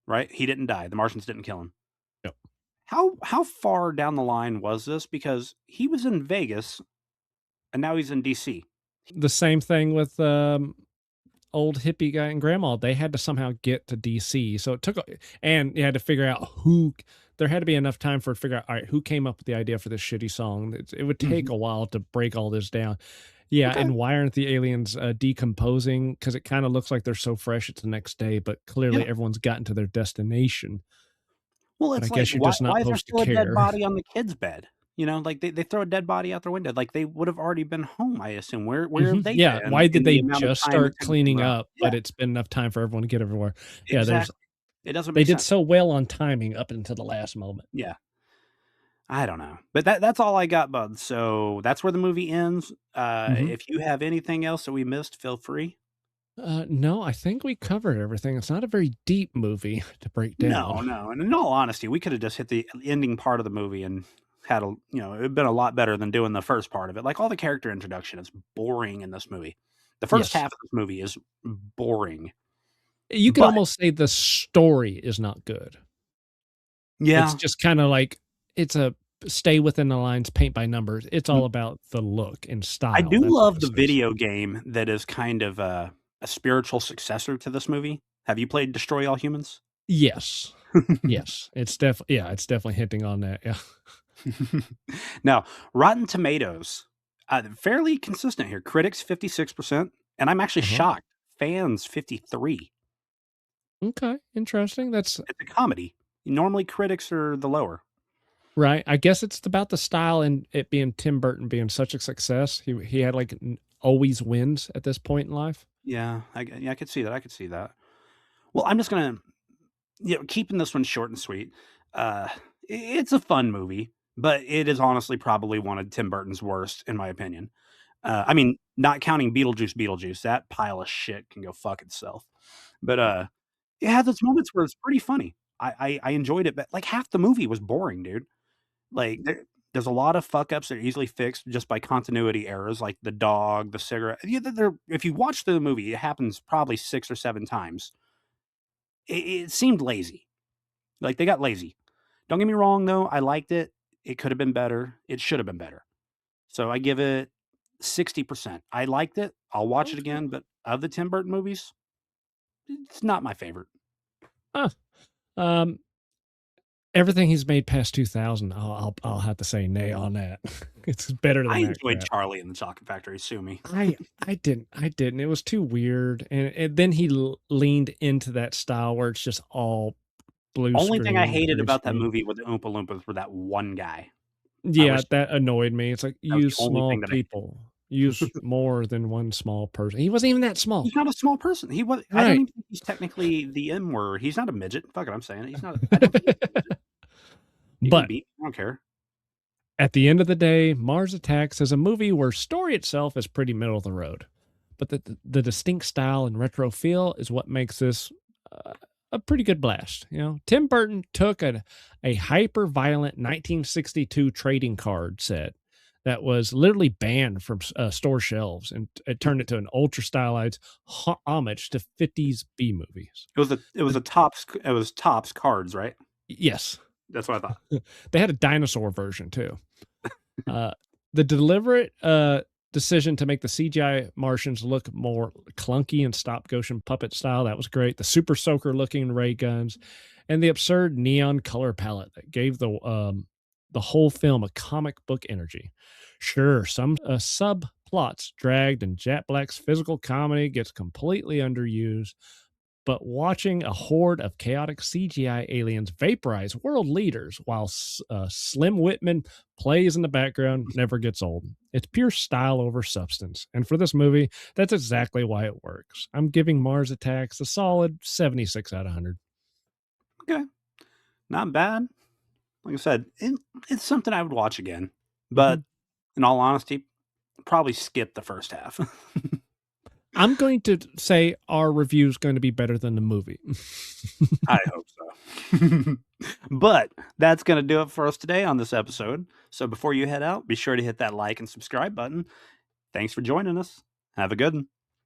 Speaker 2: Right? He didn't die. The Martians didn't kill him.
Speaker 3: Yep.
Speaker 2: How far down the line was this? Because he was in Vegas and now he's in DC.
Speaker 3: The same thing with old hippie guy and grandma. They had to somehow get to DC. So it took, and you had to figure out there had to be enough time for it to figure out, all right, who came up with the idea for this shitty song? It would take a while to break all this down. Yeah, and why aren't the aliens decomposing? Because it kind of looks like they're so fresh it's the next day, but clearly everyone's gotten to their destination.
Speaker 2: Well, it's
Speaker 3: I guess you're just not
Speaker 2: why is there
Speaker 3: supposed
Speaker 2: still
Speaker 3: to
Speaker 2: a
Speaker 3: care.
Speaker 2: dead body on the kid's bed? You know, like they throw a dead body out their window. Like they would have already been home, I assume. Where have they been?
Speaker 3: Why did
Speaker 2: in
Speaker 3: they
Speaker 2: the amount of
Speaker 3: just
Speaker 2: time
Speaker 3: start
Speaker 2: it's been
Speaker 3: cleaning
Speaker 2: around?
Speaker 3: up, but it's been enough time for everyone to get everywhere? Yeah,
Speaker 2: Exactly. It doesn't
Speaker 3: they
Speaker 2: make
Speaker 3: did
Speaker 2: sense.
Speaker 3: so well on timing up until the last moment.
Speaker 2: Yeah. I don't know. But that's all I got, bud. So that's where the movie ends. If you have anything else that we missed, feel free.
Speaker 3: No, I think we covered everything. It's not a very deep movie to break down.
Speaker 2: No. And in all honesty, we could have just hit the ending part of the movie and had it'd been a lot better than doing the first part of it. Like all the character introduction is boring in this movie. The first half of this movie is boring.
Speaker 3: You could almost say the story is not good.
Speaker 2: Yeah.
Speaker 3: It's just kind of like, it's a stay within the lines, paint by numbers. It's all about the look and style.
Speaker 2: I do love the video game that is kind of a spiritual successor to this movie. Have you played Destroy All Humans?
Speaker 3: Yes. Yes. It's definitely hinting on that. Yeah.
Speaker 2: Now, Rotten Tomatoes, fairly consistent here. Critics 56%, and I'm actually shocked. Fans 53.
Speaker 3: Okay, interesting. It's
Speaker 2: a comedy. Normally, critics are the lower.
Speaker 3: Right. I guess it's about the style and it being Tim Burton being such a success. He had like always wins at this point in life.
Speaker 2: Yeah, I could see that. I could see that. Well, I'm just gonna, keeping this one short and sweet. It's a fun movie, but it is honestly probably one of Tim Burton's worst, in my opinion. I mean, not counting Beetlejuice. That pile of shit can go fuck itself. But it has its moments where it's pretty funny. I enjoyed it, but like half the movie was boring, dude. Like there's a lot of fuck ups that are easily fixed just by continuity errors, like the dog, the cigarette. If you watch the movie, it happens probably 6 or 7 times. It seemed lazy. Like they got lazy. Don't get me wrong, though. I liked it. It could have been better. It should have been better. So I give it 60%. I liked it. I'll watch it again. But of the Tim Burton movies, it's not my favorite.
Speaker 3: Everything he's made past 2000, I'll have to say nay on that. It's better than
Speaker 2: I
Speaker 3: that
Speaker 2: enjoyed
Speaker 3: crap.
Speaker 2: Charlie and the Chocolate Factory. Sue me.
Speaker 3: I didn't. It was too weird, and then he leaned into that style where it's just all blue.
Speaker 2: Only thing I
Speaker 3: screen,
Speaker 2: hated
Speaker 3: blue
Speaker 2: about that
Speaker 3: screen.
Speaker 2: movie with the Oompa Loompas were that one guy.
Speaker 3: Yeah, that annoyed me. It's like,
Speaker 2: That was
Speaker 3: use
Speaker 2: the only
Speaker 3: small
Speaker 2: thing that I hated.
Speaker 3: people. Use more than one small person. He wasn't even that small.
Speaker 2: He's not a small person. He was. I
Speaker 3: Right.
Speaker 2: don't even think he's technically the M word. He's not a midget. Fuck it, I'm saying it. He's not. I don't think he's a midget. He can
Speaker 3: But
Speaker 2: be. I don't care.
Speaker 3: at the end of the day, Mars Attacks is a movie where story itself is pretty middle of the road. But the distinct style and retro feel is what makes this a pretty good blast. You know, Tim Burton took a hyper-violent 1962 trading card set that was literally banned from store shelves, and it turned it to an ultra-stylized homage to 50s B movies.
Speaker 2: It was Topps cards, right?
Speaker 3: Yes.
Speaker 2: That's what I thought.
Speaker 3: They had a dinosaur version too. The deliberate decision to make the CGI Martians look more clunky and stop motion puppet style, that was great. The super soaker looking ray guns and the absurd neon color palette that gave the whole film a comic book energy. Sure, some subplots dragged and Jack Black's physical comedy gets completely underused, but watching a horde of chaotic CGI aliens vaporize world leaders while Slim Whitman plays in the background never gets old. It's pure style over substance. And for this movie, that's exactly why it works. I'm giving Mars Attacks a solid 76 out of 100.
Speaker 2: Okay. Not bad. Like I said, it's something I would watch again. But in all honesty, probably skip the first half.
Speaker 3: I'm going to say our review is going to be better than the movie.
Speaker 2: I hope so. But that's going to do it for us today on this episode. So before you head out, be sure to hit that like and subscribe button. Thanks for joining us. Have a good one.